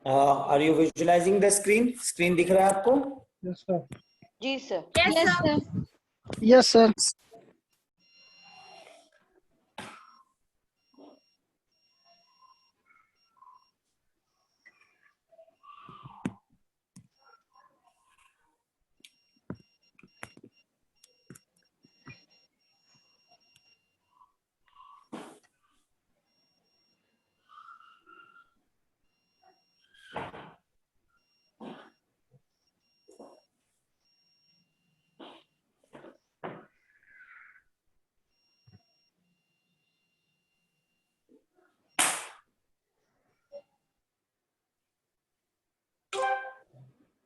Are you visualizing the screen? Screen दिख रहा है आपको? Yes sir. जी sir. Yes sir. Yes sir.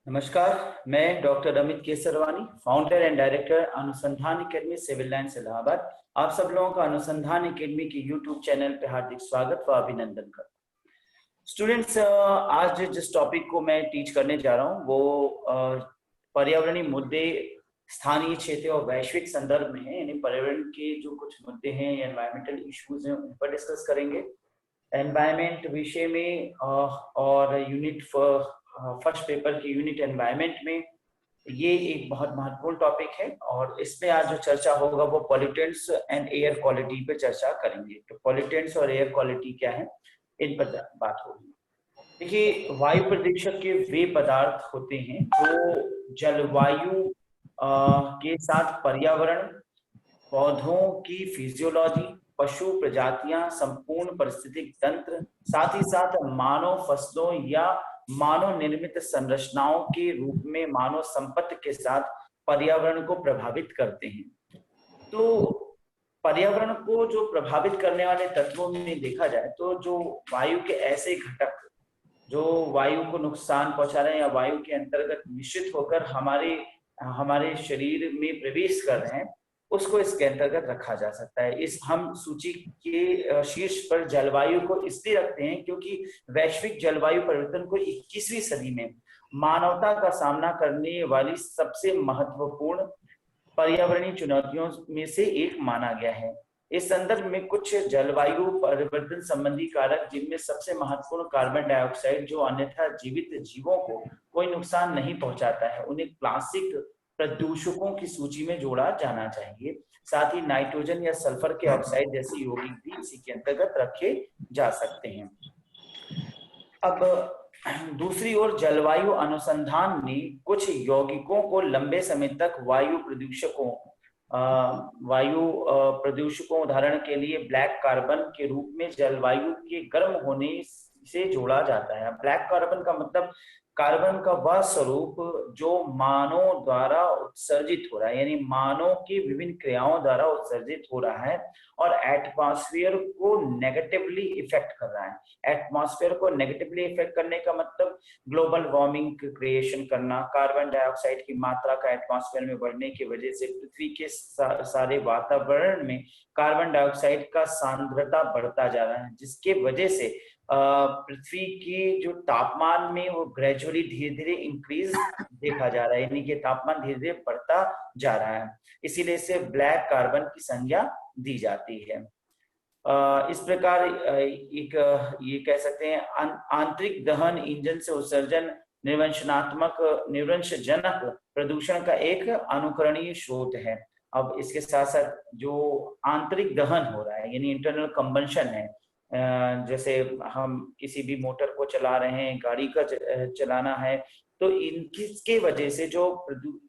नमस्कार, मैं doctor Amit Kesarwani, founder and director Anusandhan academy civil lines Allahabad. आप सब लोगों का अनुसंधान एकेडमी के यूट्यूब चैनल पे हार्दिक स्वागत व अभिनंदन करता हूँ। स्टूडेंट्स, आज जिस टॉपिक को मैं टीच करने जा रहा हूँ वो पर्यावरणीय मुद्दे स्थानीय क्षेत्र और वैश्विक संदर्भ में है। यानी पर्यावरण के जो कुछ मुद्दे हैं, एनवायरमेंटल इश्यूज हैं, उन पर डिस्कस करेंगे। एनवायरमेंट विषय में और यूनिट फर्स्ट पेपर की यूनिट एनवायरमेंट में ये एक बहुत महत्वपूर्ण टॉपिक है और इसमें आज जो चर्चा होगा वो पॉल्यूटेंट्स एंड एयर क्वालिटी पे चर्चा करेंगे। तो पॉल्यूटेंट्स और एयर क्वालिटी क्या है, इन पर बात होगी। देखिए, वायु प्रदूषक के वे पदार्थ होते हैं जो जलवायु के साथ पर्यावरण, पौधों की फिजियोलॉजी, पशु प्रजातियां, संपूर्ण पारिस्थितिक तंत्र, साथ ही साथ मानव फसलों या मानव निर्मित संरचनाओं के रूप में मानव संपत्ति के साथ पर्यावरण को प्रभावित करते हैं। तो पर्यावरण को जो प्रभावित करने वाले तत्वों में देखा जाए तो जो वायु के ऐसे घटक जो वायु को नुकसान पहुंचा रहे हैं या वायु के अंतर्गत मिश्रित होकर हमारे शरीर में प्रवेश कर रहे हैं, उसको इसके अंतर्गत रखा जा सकता है। इस हम सूची के शीर्ष पर जलवायु को इसलिए रखते हैं क्योंकि वैश्विक जलवायु परिवर्तन को 21वीं सदी में मानवता का सामना करने वाली सबसे महत्वपूर्ण पर्यावरणीय चुनौतियों में से एक माना गया है। इस संदर्भ में कुछ जलवायु परिवर्तन संबंधी कारक, जिनमें सबसे महत्वपूर्ण कार्बन डाइऑक्साइड, जो अन्यथा जीवित जीवों को कोई नुकसान नहीं पहुंचाता है, उन्हें क्लासिक प्रदूषकों की सूची में जोड़ा जाना चाहिए। साथ ही नाइट्रोजन या सल्फर के ऑक्साइड जैसे यौगिक भी इसी के अंतर्गत रखे जा सकते हैं। अब दूसरी ओर जलवायु अनुसंधान ने कुछ यौगिकों को लंबे समय तक वायु प्रदूषकों उदाहरण के लिए ब्लैक कार्बन के रूप में जलवायु के गर्म होने से जोड़ा जाता है। ब्लैक कार्बन का मतलब कार्बन का वह स्वरूप जो मानव द्वारा उत्सर्जित हो रहा है, यानी मानव की विभिन्न क्रियाओं द्वारा उत्सर्जित हो रहा है और एटमॉस्फेयर को नेगेटिवली इफेक्ट कर रहा है। एटमॉस्फेयर को नेगेटिवली इफेक्ट करने का मतलब ग्लोबल वार्मिंग क्रिएशन करना, कार्बन डाइऑक्साइड की मात्रा का एटमॉस्फेयर में बढ़ने की वजह से पृथ्वी के सारे वातावरण में कार्बन डाइऑक्साइड का सांद्रता बढ़ता जा रहा है, जिसके वजह से पृथ्वी की जो तापमान में वो ग्रेजुअली धीरे धीरे इंक्रीज देखा जा रहा है, यानी कि तापमान धीरे धीरे बढ़ता जा रहा है। इसीलिए इसे ब्लैक कार्बन की संज्ञा दी जाती है। इस प्रकार एक ये कह सकते हैं आंतरिक दहन इंजन से उत्सर्जन निरंशजनक प्रदूषण का एक अनुकरणीय स्रोत है। अब इसके साथ साथ जो आंतरिक दहन हो रहा है, यानी इंटरनल कंबंशन है, जैसे हम किसी भी मोटर को चला रहे हैं, गाड़ी का चलाना है, तो इनकी वजह से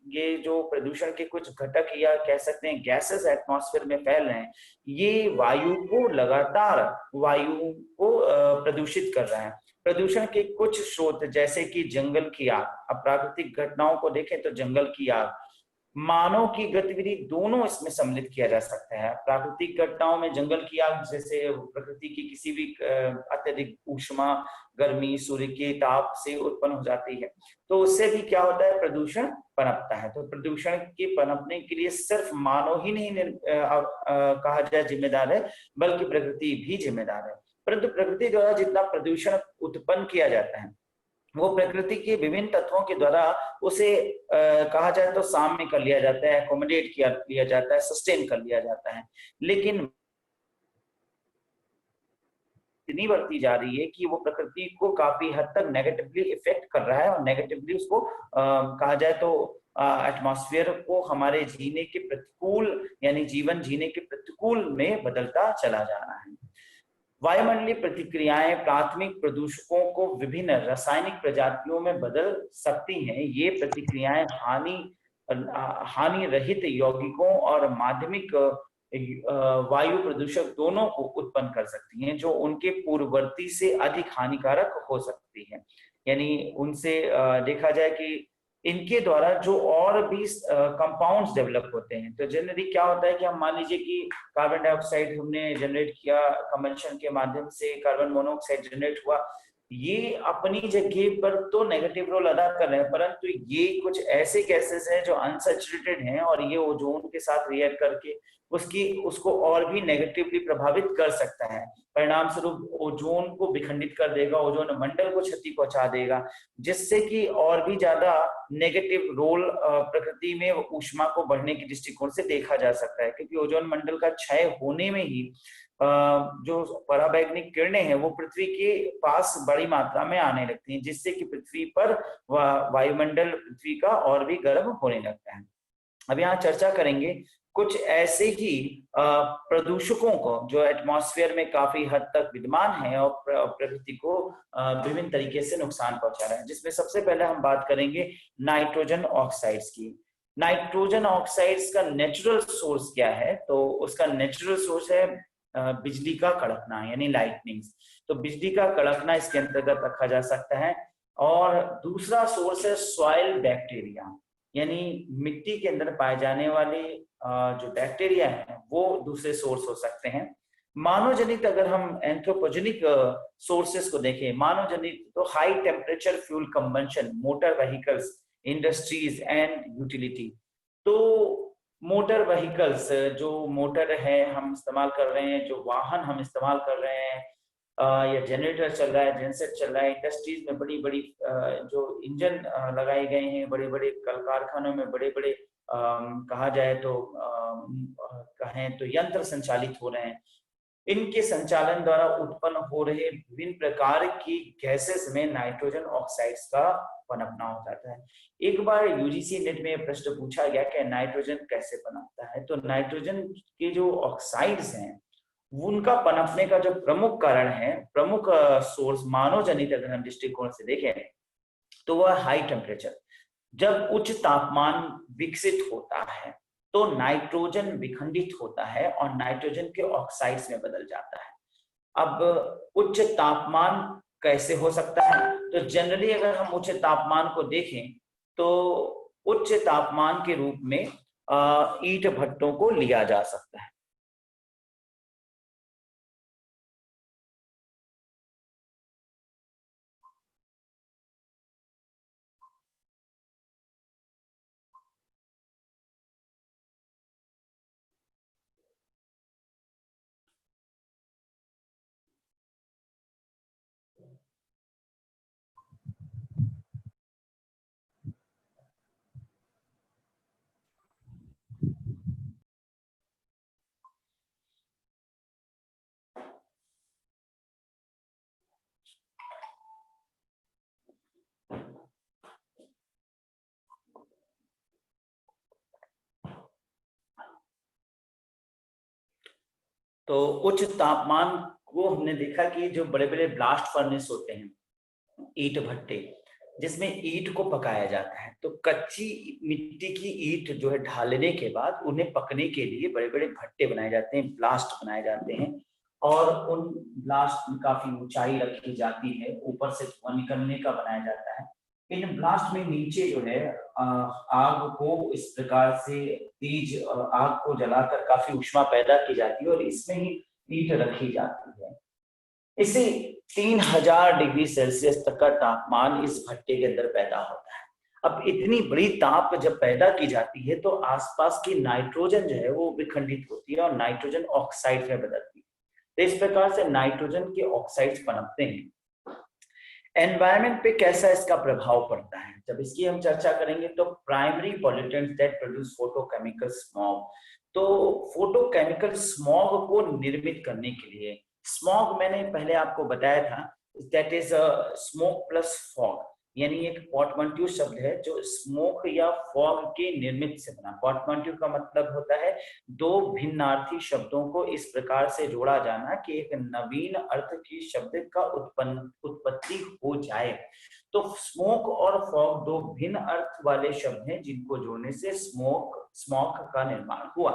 ये जो प्रदूषण के कुछ घटक या कह सकते हैं गैसेस एटमॉस्फेयर में फैल रहे हैं, ये वायु को लगातार प्रदूषित कर रहा है। प्रदूषण के कुछ स्रोत जैसे कि जंगल की आग, अब प्राकृतिक घटनाओं को देखें तो जंगल की आग, मानव की गतिविधि, दोनों इसमें सम्मिलित किया जा सकता है। प्राकृतिक घटनाओं में जंगल की आग जैसे प्रकृति की किसी भी अत्यधिक ऊष्मा, गर्मी, सूर्य के ताप से उत्पन्न हो जाती है, तो उससे भी क्या होता है, प्रदूषण पनपता है। तो प्रदूषण के पनपने के लिए सिर्फ मानव ही नहीं कहा जाए जिम्मेदार है, बल्कि प्रकृति भी जिम्मेदार है। परंतु प्रकृति द्वारा जितना प्रदूषण उत्पन्न किया जाता है वो प्रकृति के विभिन्न तत्वों के द्वारा उसे कहा जाए तो साम्य कर लिया जाता है, एकोमोडेट लिया जाता है, सस्टेन कर लिया जाता है। लेकिन इतनी बढ़ती जा रही है कि वो प्रकृति को काफी हद तक नेगेटिवली इफेक्ट कर रहा है और नेगेटिवली उसको कहा जाए तो एटमॉस्फेयर को हमारे जीने के प्रतिकूल यानी जीवन जीने के प्रतिकूल में बदलता चला जा रहा है। वायुमंडलीय प्रतिक्रियाएं प्राथमिक प्रदूषकों को विभिन्न रासायनिक प्रजातियों में बदल सकती हैं। ये प्रतिक्रियाएं हानि रहित यौगिकों और माध्यमिक वायु प्रदूषक दोनों को उत्पन्न कर सकती हैं, जो उनके पूर्ववर्ती से अधिक हानिकारक हो सकती है। यानी उनसे देखा जाए कि इनके द्वारा जो और भी कंपाउंड्स डेवलप होते हैं, तो जनरली क्या होता है कि हम मान लीजिए कि कार्बन डाइऑक्साइड हमने जनरेट किया, कंबंशन के माध्यम से कार्बन मोनोऑक्साइड जनरेट हुआ, ये अपनी जगह पर तो नेगेटिव रोल अदा कर रहे हैं, परंतु ये कुछ ऐसे गैसेस हैं जो अनसैचुरेटेड हैं और ये ओजोन के साथ रिएक्ट करके उसको और भी नेगेटिवली प्रभावित कर सकता है। परिणाम स्वरूप ओजोन को विखंडित कर देगा, ओजोन मंडल को क्षति पहुंचा देगा, जिससे कि और भी ज्यादा नेगेटिव रोल प्रकृति में ऊष्मा को बढ़ने के दृष्टिकोण से देखा जा सकता है। क्योंकि ओजोन मंडल का क्षय होने में ही जो पराबैंगनी किरणें हैं वो पृथ्वी के पास बड़ी मात्रा में आने लगती हैं, जिससे कि पृथ्वी पर वायुमंडल पृथ्वी का और भी गर्म होने लगता है। अब यहाँ चर्चा करेंगे कुछ ऐसे ही प्रदूषकों को जो एटमॉस्फेयर में काफी हद तक विद्यमान है और प्रकृति को विभिन्न तरीके से नुकसान पहुंचा रहे हैं, जिसमें सबसे पहले हम बात करेंगे नाइट्रोजन ऑक्साइड्स की। नाइट्रोजन ऑक्साइड्स का नेचुरल सोर्स क्या है? तो उसका नेचुरल सोर्स है बिजली का कड़कना यानी लाइटनिंग। तो बिजली का कड़कना इसके अंतर्गत रखा जा सकता है। और दूसरा सोर्स है सॉइल बैक्टीरिया, यानी मिट्टी के अंदर पाए जाने वाले जो बैक्टीरिया है वो दूसरे सोर्स हो सकते हैं। मानव जनित अगर हम एंथ्रोपोजेनिक सोर्सेस को देखें, मानव जनित तो high temperature fuel combustion, motor vehicles, industries and utility. तो मोटर व्हीकल्स, जो मोटर है हम इस्तेमाल कर रहे हैं, जो वाहन हम इस्तेमाल कर रहे हैं, या जनरेटर चल रहा है, जेनसेट चल रहा है, इंडस्ट्रीज में बड़ी बड़ी जो इंजन लगाए गए हैं, बड़े बड़े कल कारखानों में बड़े बड़े कहा जाए तो कहें तो यंत्र संचालित हो रहे हैं। इनके संचालन द्वारा उत्पन्न हो रहे विभिन्न प्रकार की गैसेस में नाइट्रोजन ऑक्साइड्स का पनपना हो जाता है। एक बार यूजीसी नेट में प्रश्न पूछा गया कि नाइट्रोजन कैसे पनपता है, तो नाइट्रोजन के जो ऑक्साइड्स हैं उनका पनपने का जो प्रमुख कारण है, प्रमुख सोर्स मानव जनित अगर हम दृष्टिकोण से देखें तो वह हाई टेम्परेचर। जब उच्च तापमान विकसित होता है तो नाइट्रोजन विखंडित होता है और नाइट्रोजन के ऑक्साइड्स में बदल जाता है। अब उच्च तापमान कैसे हो सकता है? तो जनरली अगर हम उच्च तापमान को देखें तो उच्च तापमान के रूप में ईंट भट्टों को लिया जा सकता है। तो उच्च तापमान को हमने देखा कि जो बड़े बड़े ब्लास्ट फर्नेस होते हैं, ईंट भट्टे, जिसमें ईंट को पकाया जाता है, तो कच्ची मिट्टी की ईंट जो है ढालने के बाद उन्हें पकने के लिए बड़े बड़े भट्टे बनाए जाते हैं, ब्लास्ट बनाए जाते हैं और उन ब्लास्ट में काफी ऊंचाई रखी जाती है, ऊपर से धुआं निकलने का बनाया जाता है। इन ब्लास्ट में नीचे जो है आग को इस प्रकार से तेज आग को जलाकर काफी ऊष्मा पैदा की जाती है और इसमें ही ईंट रखी जाती है। इसे 3000 डिग्री सेल्सियस तक का तापमान इस भट्टे के अंदर पैदा होता है। अब इतनी बड़ी ताप जब पैदा की जाती है तो आसपास की नाइट्रोजन जो है वो विखंडित होती है और नाइट्रोजन ऑक्साइड में बदलती है। तो इस प्रकार से नाइट्रोजन के ऑक्साइड्स पनपते हैं। एनवायरनमेंट पे कैसा इसका प्रभाव पड़ता है, जब इसकी हम चर्चा करेंगे तो primary pollutants that produce photochemical smog. तो फोटोकेमिकल स्मॉग को निर्मित करने के लिए स्मॉग मैंने पहले आपको बताया था, that is smoke plus fog, यानी एक पोर्टमंट्यू शब्द है जो स्मोक या फॉग के निर्मित से बना। पोर्टमंट्यू का मतलब होता है दो भिन्नार्थी शब्दों को इस प्रकार से जोड़ा जाना कि एक नवीन अर्थ की शब्द का उत्पत्ति हो जाए। तो स्मोक और फॉग दो भिन्न अर्थ वाले शब्द हैं जिनको जोड़ने से स्मॉक का निर्माण हुआ।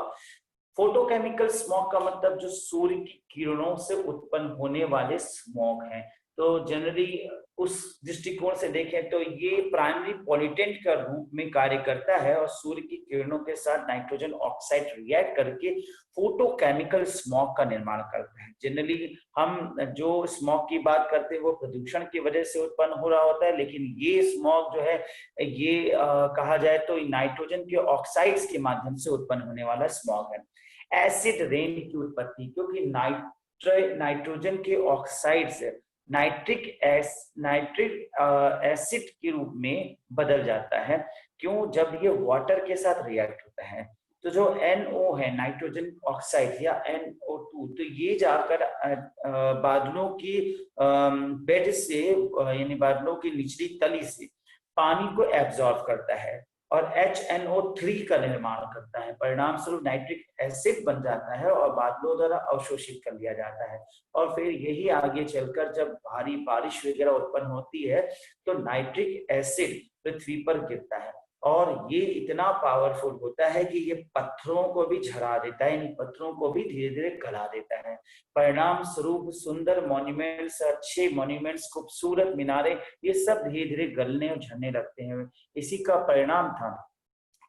फोटोकेमिकल स्मॉग का मतलब जो सूर्य की किरणों से उत्पन्न होने वाले स्मॉग हैं। तो जनरली उस दृष्टिकोण से देखें तो ये प्राइमरी पॉल्यूटेंट का रूप में कार्य करता है और सूर्य की किरणों के साथ नाइट्रोजन ऑक्साइड रिएक्ट करके फोटोकेमिकल स्मॉग का निर्माण करता है। जनरली हम जो स्मॉग की बात करते हैं वो प्रदूषण की वजह से उत्पन्न हो रहा होता है, लेकिन ये स्मॉग जो है ये कहा जाए तो नाइट्रोजन के ऑक्साइड्स के माध्यम से उत्पन्न होने वाला स्मॉग है। एसिड रेन की उत्पत्ति, क्योंकि नाइट्रोजन के ऑक्साइड से नाइट्रिक एसिड के रूप में बदल जाता है। क्यों? जब ये वाटर के साथ रिएक्ट होता है तो जो NO है, नाइट्रोजन ऑक्साइड या NO2, तो ये जाकर बादलों की बेड से यानी बादलों की निचली तली से पानी को एब्जॉर्ब करता है और HNO3 का निर्माण करता है। परिणाम स्वरूप नाइट्रिक एसिड बन जाता है और बादलों द्वारा अवशोषित कर लिया जाता है। और फिर यही आगे चलकर जब भारी बारिश वगैरह उत्पन्न होती है तो नाइट्रिक एसिड पृथ्वी पर गिरता है और ये इतना पावरफुल होता है कि ये पत्थरों को भी झरा देता है, इन पत्थरों को भी धीरे धीरे गला देता है। परिणाम स्वरूप सुंदर मॉन्यूमेंट्स, अच्छे मॉन्यूमेंट्स, खूबसूरत मीनारे, ये सब धीरे धीरे गलने और झड़ने लगते हैं। इसी का परिणाम था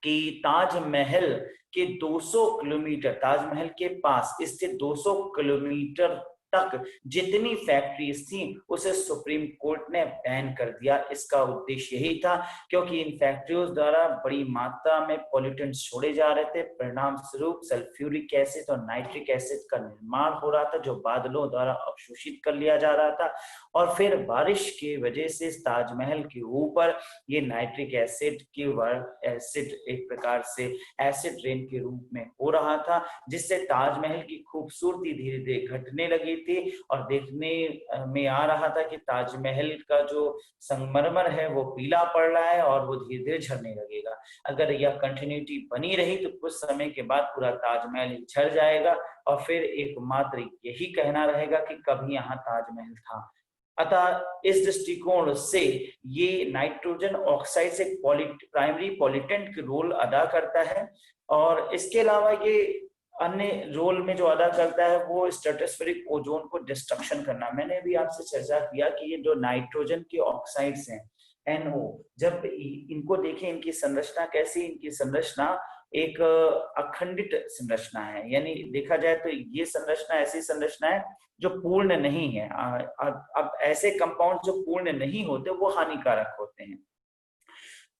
कि ताजमहल के 200 किलोमीटर, ताजमहल के पास स्थित 200 किलोमीटर तक जितनी फैक्ट्रीज थी उसे सुप्रीम कोर्ट ने बैन कर दिया। इसका उद्देश्य यही था क्योंकि इन फैक्ट्रियों द्वारा बड़ी मात्रा में पॉल्यूटेंट्स छोड़े जा रहे थे। परिणाम स्वरूप सल्फ्यूरिक एसिड और नाइट्रिक एसिड का निर्माण हो रहा था जो बादलों द्वारा अवशोषित कर लिया जा रहा था और फिर बारिश की वजह से ताजमहल के ऊपर ये नाइट्रिक एसिड एक प्रकार से एसिड रेन के रूप में हो रहा था, जिससे ताजमहल की खूबसूरती धीरे धीरे घटने लगी थी और देखने में आ रहा था कि ताजमहल का जो संगमरमर है वो पीला पड़ रहा है और वो धीरे धीरे झड़ने लगेगा। अगर यह कंटिन्यूटी बनी रही तो कुछ समय के बाद पूरा ताजमहल झड़ जाएगा और फिर एकमात्र यही कहना रहेगा कि कभी यहाँ ताजमहल था। अतः इस दृष्टिकोण से ये नाइट्रोजन ऑक्साइड से प्राइमरी पॉल्यूटेंट की रोल अदा करता है और इसके अलावा ये अन्य रोल में जो अदा करता है वो स्ट्रेटोस्फेरिक ओजोन को डिस्ट्रक्शन करना। मैंने भी आपसे चर्चा किया कि ये जो नाइट्रोजन के ऑक्साइड्स हैं NO, जब इनको देखें इनकी संरचना कैसी, इनकी संरचना एक अखंडित संरचना है, यानी देखा जाए तो ये संरचना ऐसी संरचना है जो पूर्ण नहीं है। अब ऐसे कंपाउंड जो पूर्ण नहीं होते वो हानिकारक होते हैं।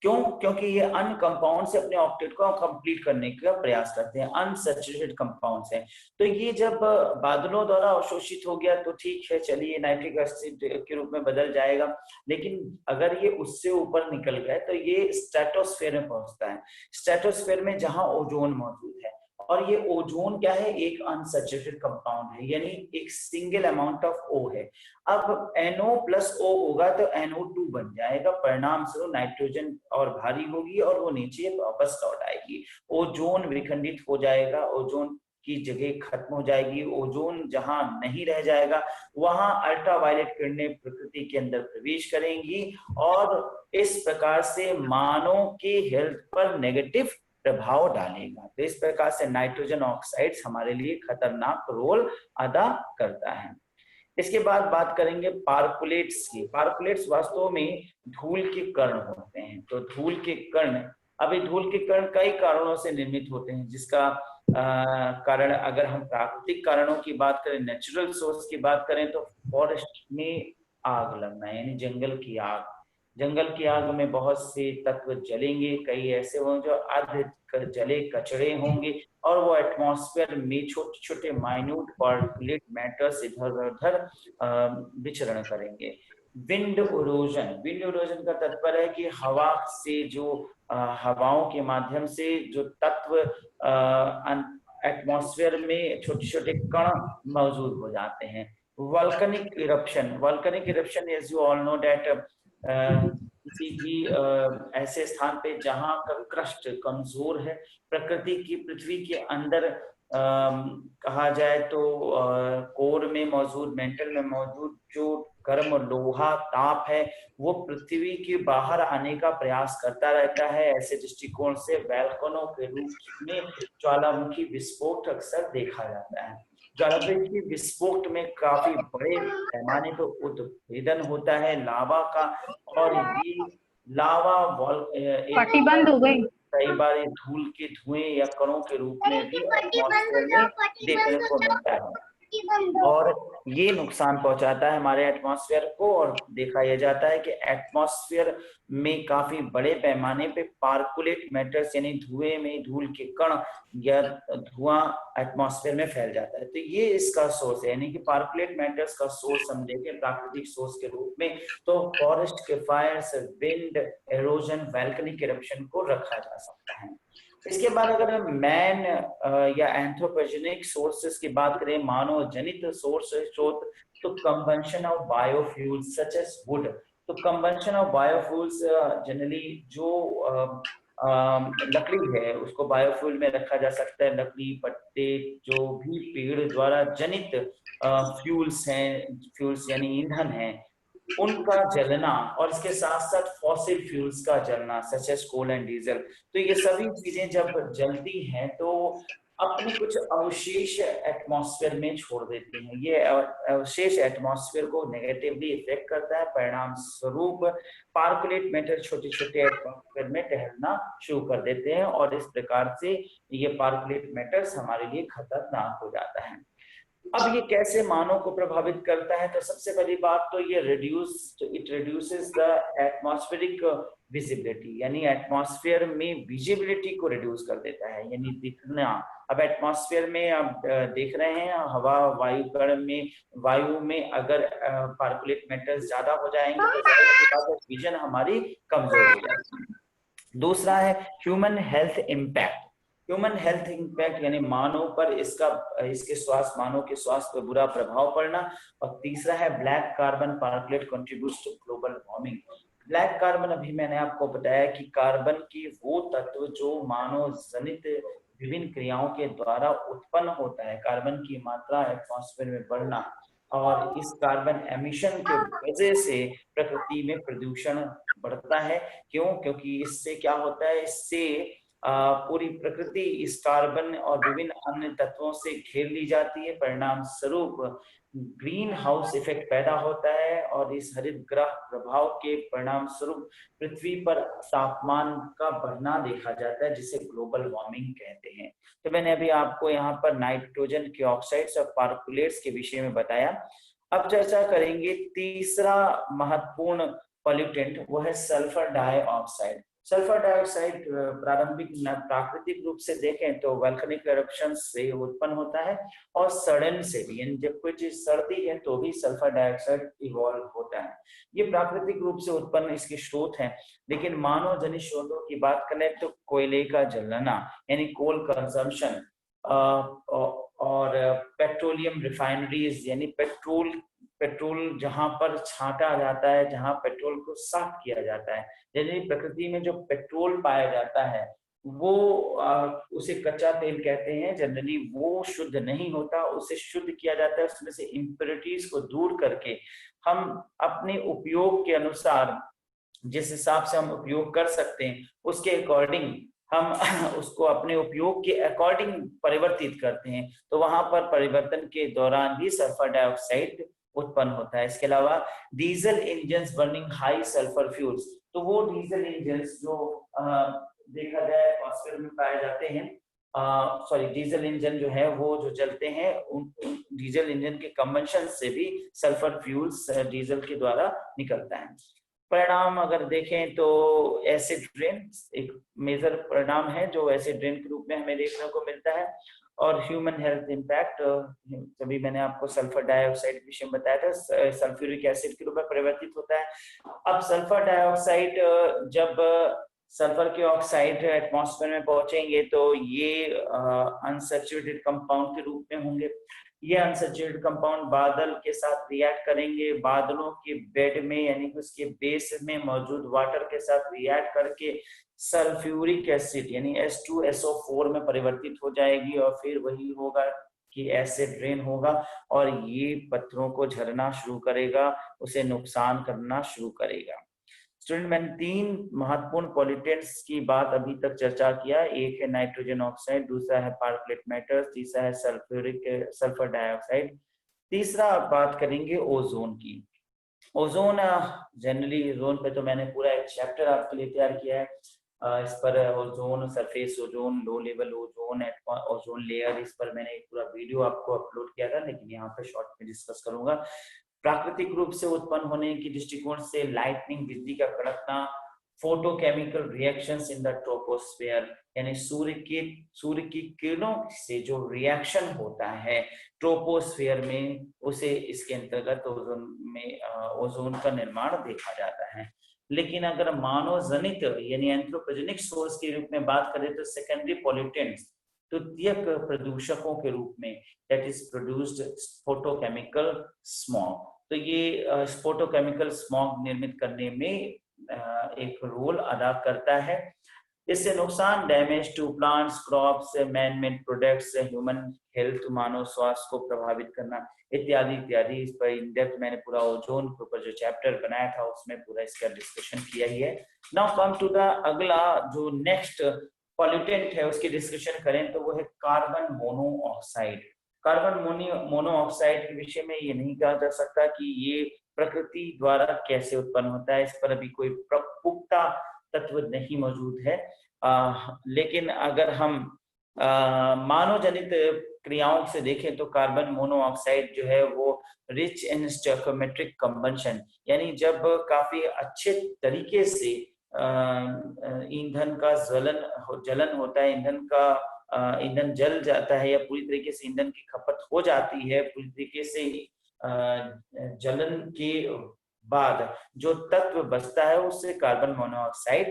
क्यों? क्योंकि ये अन्य कंपाउंड से अपने ऑक्टेट को कंप्लीट करने का प्रयास करते हैं, अनसैचुरेटेड कंपाउंड्स हैं। तो ये जब बादलों द्वारा अवशोषित हो गया तो ठीक है, चलिए नाइट्रिक एसिड के रूप में बदल जाएगा, लेकिन अगर ये उससे ऊपर निकल गए तो ये स्ट्रेटोस्फेयर में पहुंचता है। स्ट्रेटोस्फेयर में जहां ओजोन मौजूद है, और ये ओजोन क्या है? एक अनसैचुरेटेड कंपाउंड है, यानी एक सिंगल अमाउंट ऑफ O है। अब NO प्लस O होगा तो NO2 बन जाएगा। परिणाम स्वरूप नाइट्रोजन और भारी होगी और वो नीचे वापस लौट आएगी। ओजोन विखंडित हो जाएगा, ओजोन की जगह खत्म हो जाएगी। ओजोन जहां नहीं रह जाएगा वहां अल्ट्रावायलेट किरणें प्रकृति के अंदर प्रवेश करेंगी और इस प्रकार से मानव के हेल्थ पर नेगेटिव प्रभाव डालेगा। तो इस प्रकार से नाइट्रोजन ऑक्साइड्स हमारे लिए खतरनाक रोल अदा करता है। इसके बाद बात करेंगे पार्कुलेट्स की। पार्कुलेट्स वास्तव में धूल के कण होते हैं। तो धूल के कण, अभी धूल के कण कई कारणों से निर्मित होते हैं, जिसका कारण अगर हम प्राकृतिक कारणों की बात करें, नेचुरल सोर्स की बात करें, तो फॉरेस्ट में आग लगना, यानी जंगल की आग। जंगल की आग में बहुत से तत्व जलेंगे, कई ऐसे होंगे जो अर्ध जले कचड़े होंगे और वो एटमॉस्फेयर में छोटे छोटे माइन्यूट पार्टिकुलेट मैटर्स इधर उधर विचरण करेंगे। विंड इरोजन का तात्पर्य है कि हवा से जो हवाओं के माध्यम से जो तत्व एटमॉस्फेयर में छोटे छोटे कण मौजूद हो जाते हैं। Volcanic eruption as you all know that किसी भी ऐसे स्थान पे जहां का क्रस्ट कमजोर है, प्रकृति की पृथ्वी के अंदर कहा जाए तो कोर में मौजूद, मेंटल में मौजूद जो गर्म लोहा ताप है वो पृथ्वी के बाहर आने का प्रयास करता रहता है। ऐसे दृष्टिकोण से वैल्कनों के रूप में ज्वालामुखी विस्फोट अक्सर देखा जाता है। ज्वालामुखी विस्फोट में काफी बड़े पैमाने पर उद्भेदन होता है लावा का, और ये लावा पार्टी हो गई। कई बार धूल के धुएं या कणों के रूप में भी एटमॉस्फेयर में देखने को मिलता है, और ये नुकसान पहुंचाता है हमारे एटमॉस्फेयर को। और देखा यह जाता है कि एटमॉस्फेयर में काफी बड़े पैमाने पे पार्कुलेट मैटर्स यानी धुएं में धूल के कण या धुआं एटमॉस्फेयर में फैल जाता है। तो ये इसका सोर्स है, यानी कि पार्कुलेट मैटर्स का सोर्स हम देखें प्राकृतिक सोर्स के रूप में तो फॉरेस्ट के fires, wind, erosion, volcanic eruption को रखा जा सकता है। इसके बाद अगर हम मैन या एंथ्रोपोजेनिक सोर्सेस की बात करें, मानव जनित स्रोत, तो combustion of biofuels such as wood. तो कंबंशन ऑफ बायोफ्यूल्स जनरली जो लकड़ी है उसको बायोफ्यूल में रखा जा सकता है। लकड़ी, पत्ते, जो भी पेड़ द्वारा जनित फ्यूल्स हैं, फ्यूल्स यानी ईंधन है, उनका जलना, और इसके साथ साथ फॉसिल फ्यूल्स का जलना such as coal and diesel. तो ये सभी चीजें जब जलती हैं तो अपने कुछ अवशेष एटमॉस्फेयर में छोड़ देती हैं। ये अवशेष एटमॉस्फेयर को नेगेटिवली इफेक्ट करता है। परिणाम स्वरूप पार्कुलेट मैटर छोटे छोटे एटमॉस्फेयर में टहलना शुरू कर देते हैं, और इस प्रकार से ये पार्कुलेट मैटर्स हमारे लिए खतरनाक हो जाता है। अब ये कैसे मानव को प्रभावित करता है? तो सबसे पहली बात तो ये it reduces the atmospheric visibility, यानी एटमॉस्फेयर में विजिबिलिटी को रिड्यूस कर देता है, यानी दिखना। अब एटमॉस्फेयर में आप देख रहे हैं हवा वायु में अगर पार्कुलेट मैटर्स ज्यादा हो जाएंगे तो विजन हमारी कमजोर हो जाएगी। दूसरा है human health impact. Human health impact यानी मानव पर मानव के स्वास्थ्य पर बुरा प्रभाव पड़ना। और तीसरा है black carbon particulate contributes to global warming. Black carbon, अभी मैंने आपको बताया कि कार्बन की वो तत्व जो मानव जनित विभिन्न क्रियाओं के द्वारा उत्पन्न होता है, कार्बन की मात्रा एटमॉस्फेयर में बढ़ना, और इस कार्बन एमिशन के वजह से प्रकृति में प्रदूषण बढ़ता है। क्यों? क्योंकि इससे क्या होता है, इससे पूरी प्रकृति इस कार्बन और विभिन्न अन्य तत्वों से घेर ली जाती है। परिणाम स्वरूप ग्रीन हाउस इफेक्ट पैदा होता है, और इस हरित ग्रह प्रभाव के परिणाम स्वरूप पृथ्वी पर तापमान का बढ़ना देखा जाता है, जिसे ग्लोबल वार्मिंग कहते हैं। तो मैंने अभी आपको यहाँ पर नाइट्रोजन के ऑक्साइड्स और पार्कुलेट्स के विषय में बताया। अब चर्चा करेंगे तीसरा महत्वपूर्ण पॉल्यूटेंट, वो है सल्फर डाइऑक्साइड। सल्फर डाइऑक्साइड प्राकृतिक रूप से देखें तो वोल्केनिक इरप्शन से उत्पन्न होता है, और सड़न से भी, यानी जब कोई चीज सड़ती है तो भी सल्फर डाइऑक्साइड इवॉल्व होता है। ये प्राकृतिक रूप से उत्पन्न इसके स्रोत हैं। लेकिन मानव जनित स्रोतों की बात करें तो कोयले का जलना यानी कोल कंजम्पशन, और पेट्रोलियम रिफाइनरीज यानी पेट्रोल जहां पर छांटा जाता है, जहां पेट्रोल को साफ किया जाता है। यानी प्रकृति में जो पेट्रोल पाया जाता है वो उसे कच्चा तेल कहते हैं। जनरली वो शुद्ध नहीं होता, उसे शुद्ध किया जाता है, उसमें से इम्प्योरिटीज को दूर करके हम अपने उपयोग के अनुसार, जिस हिसाब से हम उपयोग कर सकते हैं उसके अकॉर्डिंग हम उसको अपने उपयोग के अकॉर्डिंग परिवर्तित करते हैं। तो वहां पर परिवर्तन के दौरान भी सल्फर डाइऑक्साइड उत्पन्न होता है। इसके अलावा diesel engine burning high sulphur fuels, तो वो डीजल इंजन जो देखा जाए एटमॉस्फेयर में पाए जाते हैं, डीजल इंजन जो है वो जो जलते हैं, उन डीजल इंजन के कंबंशन से भी सल्फर फ्यूल्स डीजल के द्वारा निकलता है। परिणाम अगर देखें तो एसिड रेन एक मेजर परिणाम है जो एसिड रेन के रूप में हमें देखने को मिलता है। और ह्यूमन हेल्थ इम्पैक्ट, तभी मैंने आपको सल्फर डाइऑक्साइड विषय में बताया था, सल्फ्यूरिक एसिड के रूप में परिवर्तित होता है। अब सल्फर डाइऑक्साइड जब सल्फर के ऑक्साइड एटमॉस्फेयर में पहुंचेंगे तो ये अनसैचुरेटेड कंपाउंड के रूप में होंगे। ये अनसैचुरेटेड कंपाउंड बादल के साथ रिएक्ट करेंगे, बादलों के बेड में यानी कि उसके बेस में मौजूद वाटर के साथ रिएक्ट करके सल्फ्यूरिक एसिड यानी H2SO4 में परिवर्तित हो जाएगी और फिर वही होगा कि एसिड रेन होगा और ये पत्थरों को झरना शुरू करेगा, उसे नुकसान करना शुरू करेगा। स्टूडेंट, मैंने 3 महत्वपूर्ण पॉल्यूटेंट्स की बात अभी तक चर्चा किया। एक है नाइट्रोजन ऑक्साइड, दूसरा है पार्टिकुलेट मैटर, तीसरा है सल्फर डाइऑक्साइड, तीसरा बात करेंगे ओजोन की। ओजोन जनरली ओजोन पे तो मैंने पूरा एक चैप्टर आपके लिए तैयार किया है। इस पर ozone, surface ozone, low level ozone, ozone layer, इस पर मैंने एक पूरा वीडियो आपको अपलोड किया था, लेकिन यहाँ पे शॉर्ट में डिस्कस करूंगा। प्राकृतिक रूप से उत्पन्न होने की दृष्टिकोण से लाइटनिंग, बिजली का कड़कना, photochemical reactions in the troposphere यानी सूर्य की किरणों से जो रिएक्शन होता है ट्रोपोस्फेयर में, उसे इसके अंतर्गत ओजोन का निर्माण देखा जाता है। लेकिन अगर मानव जनित यानी एंथ्रोपोजेनिक सोर्स के रूप में बात करें तो सेकेंडरी पॉल्यूटेंट्स, तृतीयक प्रदूषकों के रूप में, that is produced photochemical smog. तो ये फोटोकेमिकल स्मॉग निर्मित करने में एक रोल अदा करता है। इससे नुकसान, damage to plants, crops, man made products, human health, मानव स्वास्थ्य को प्रभावित करना इत्यादि इत्यादि। इस पर इन डेप्थ मैंने पूरा ओजोन के ऊपर जो चैप्टर बनाया था उसमें पूरा इसका डिस्कशन किया ही है। नाउ कम टू द अगला जो नेक्स्ट पॉल्यूटेंट है उसकी डिस्कशन करें तो वो है कार्बन मोनोऑक्साइड। कार्बन मोनोऑक्साइड के विषय में ये नहीं कहा जा सकता कि ये प्रकृति द्वारा कैसे उत्पन्न होता है, इस पर अभी कोई पुख्ता तत्व नहीं मौजूद है। लेकिन अगर हम मानव जनित क्रियाओं से देखें तो कार्बन मोनोऑक्साइड जो है वो रिच इन स्टोइकोमेट्रिक कंबंशन यानी जब काफी अच्छे तरीके से ईंधन का जलन होता है, ईंधन जल जाता है या पूरी तरीके से ईंधन की खपत हो जाती है, पूरी तरीके से जलन के बाद जो तत्व बचता है उससे कार्बन मोनोऑक्साइड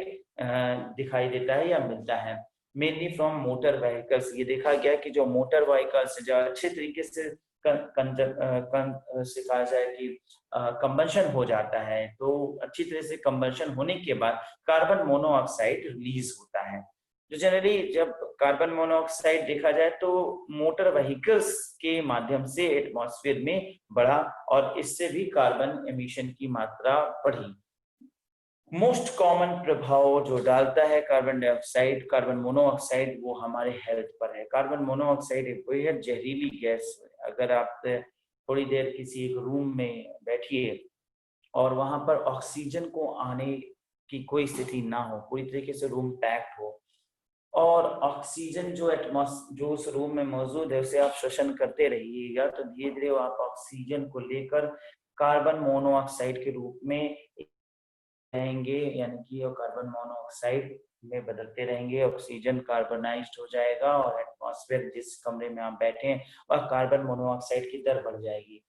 दिखाई देता है या मिलता है। Mainly from motor vehicles. ये देखा गया कि जो मोटर व्हीकल्स जो अच्छे तरीके से कहा जाए कि कंबंशन हो जाता है, तो अच्छी तरह से कंबंशन होने के बाद कार्बन मोनोऑक्साइड रिलीज होता है। जो जनरली जब कार्बन मोनोऑक्साइड देखा जाए तो मोटर व्हीकल्स के माध्यम से एटमॉस्फेयर में बढ़ा और इससे भी कार्बन एमिशन की मात्रा बढ़ी। मोस्ट कॉमन प्रभाव जो डालता है कार्बन डाइऑक्साइड, कार्बन मोनोऑक्साइड, वो हमारे हेल्थ पर है। कार्बन मोनोऑक्साइड एक बेहद जहरीली गैस है। अगर आप थोड़ी देर किसी एक रूम में बैठिए और वहां पर ऑक्सीजन को आने की कोई स्थिति ना हो, पूरी तरीके से रूम पैक्ड हो और ऑक्सीजन जो उस रूम में मौजूद है उसे आप श्वसन करते रहिएगा, तो धीरे धीरे आप ऑक्सीजन को लेकर कार्बन मोनोऑक्साइड के रूप में रहेंगे, यानी कि कार्बन मोनोऑक्साइड में बदलते रहेंगे। ऑक्सीजन कार्बनाइज्ड हो जाएगा और एटमॉस्फेयर जिस कमरे में आप बैठे हैं वह कार्बन मोनोऑक्साइड की दर बढ़ जाएगी।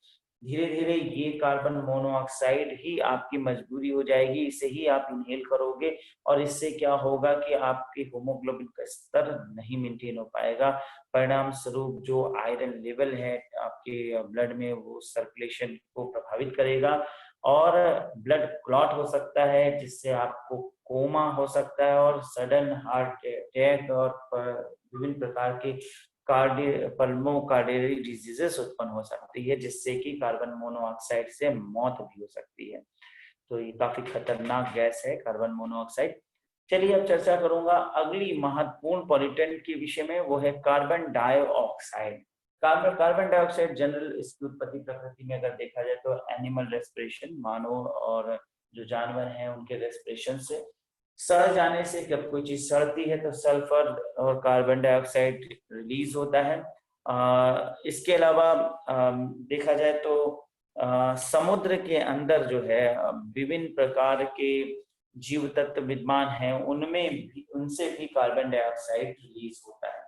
धीरे धीरे ये कार्बन मोनोऑक्साइड ही आपकी मजबूरी हो जाएगी, इसे ही आप इनहेल करोगे और इससे क्या होगा कि आपके हीमोग्लोबिन का स्तर नहीं मेंटेन हो पाएगा। परिणाम स्वरूप जो आयरन लेवल है आपके ब्लड में वो सर्कुलेशन को प्रभावित करेगा और ब्लड क्लॉट हो सकता है, जिससे आपको कोमा हो सकता है और सडन हार्ट अटैक और विभिन्न प्रकार के पल्मोकार्डियरी डिजीजेस उत्पन्न हो सकती है, जिससे कि कार्बन मोनोऑक्साइड से मौत भी हो सकती है। तो ये काफी खतरनाक गैस है कार्बन मोनोऑक्साइड। चलिए अब चर्चा करूंगा अगली महत्वपूर्ण पॉल्यूटेंट के विषय में, वो है carbon dioxide. Carbon dioxide general इसकी उत्पत्ति प्रकृति में अगर देखा जाए तो एनिमल रेस्पिरेशन, मानव और जो जानवर हैं उनके रेस्पिरेशन से सड़ जाने से, जब कोई चीज सड़ती है तो सल्फर और कार्बन डाइऑक्साइड रिलीज होता है। इसके अलावा देखा जाए तो समुद्र के अंदर जो है विभिन्न प्रकार के जीव तत्व विद्यमान हैं, उनसे भी कार्बन डाइऑक्साइड रिलीज होता है।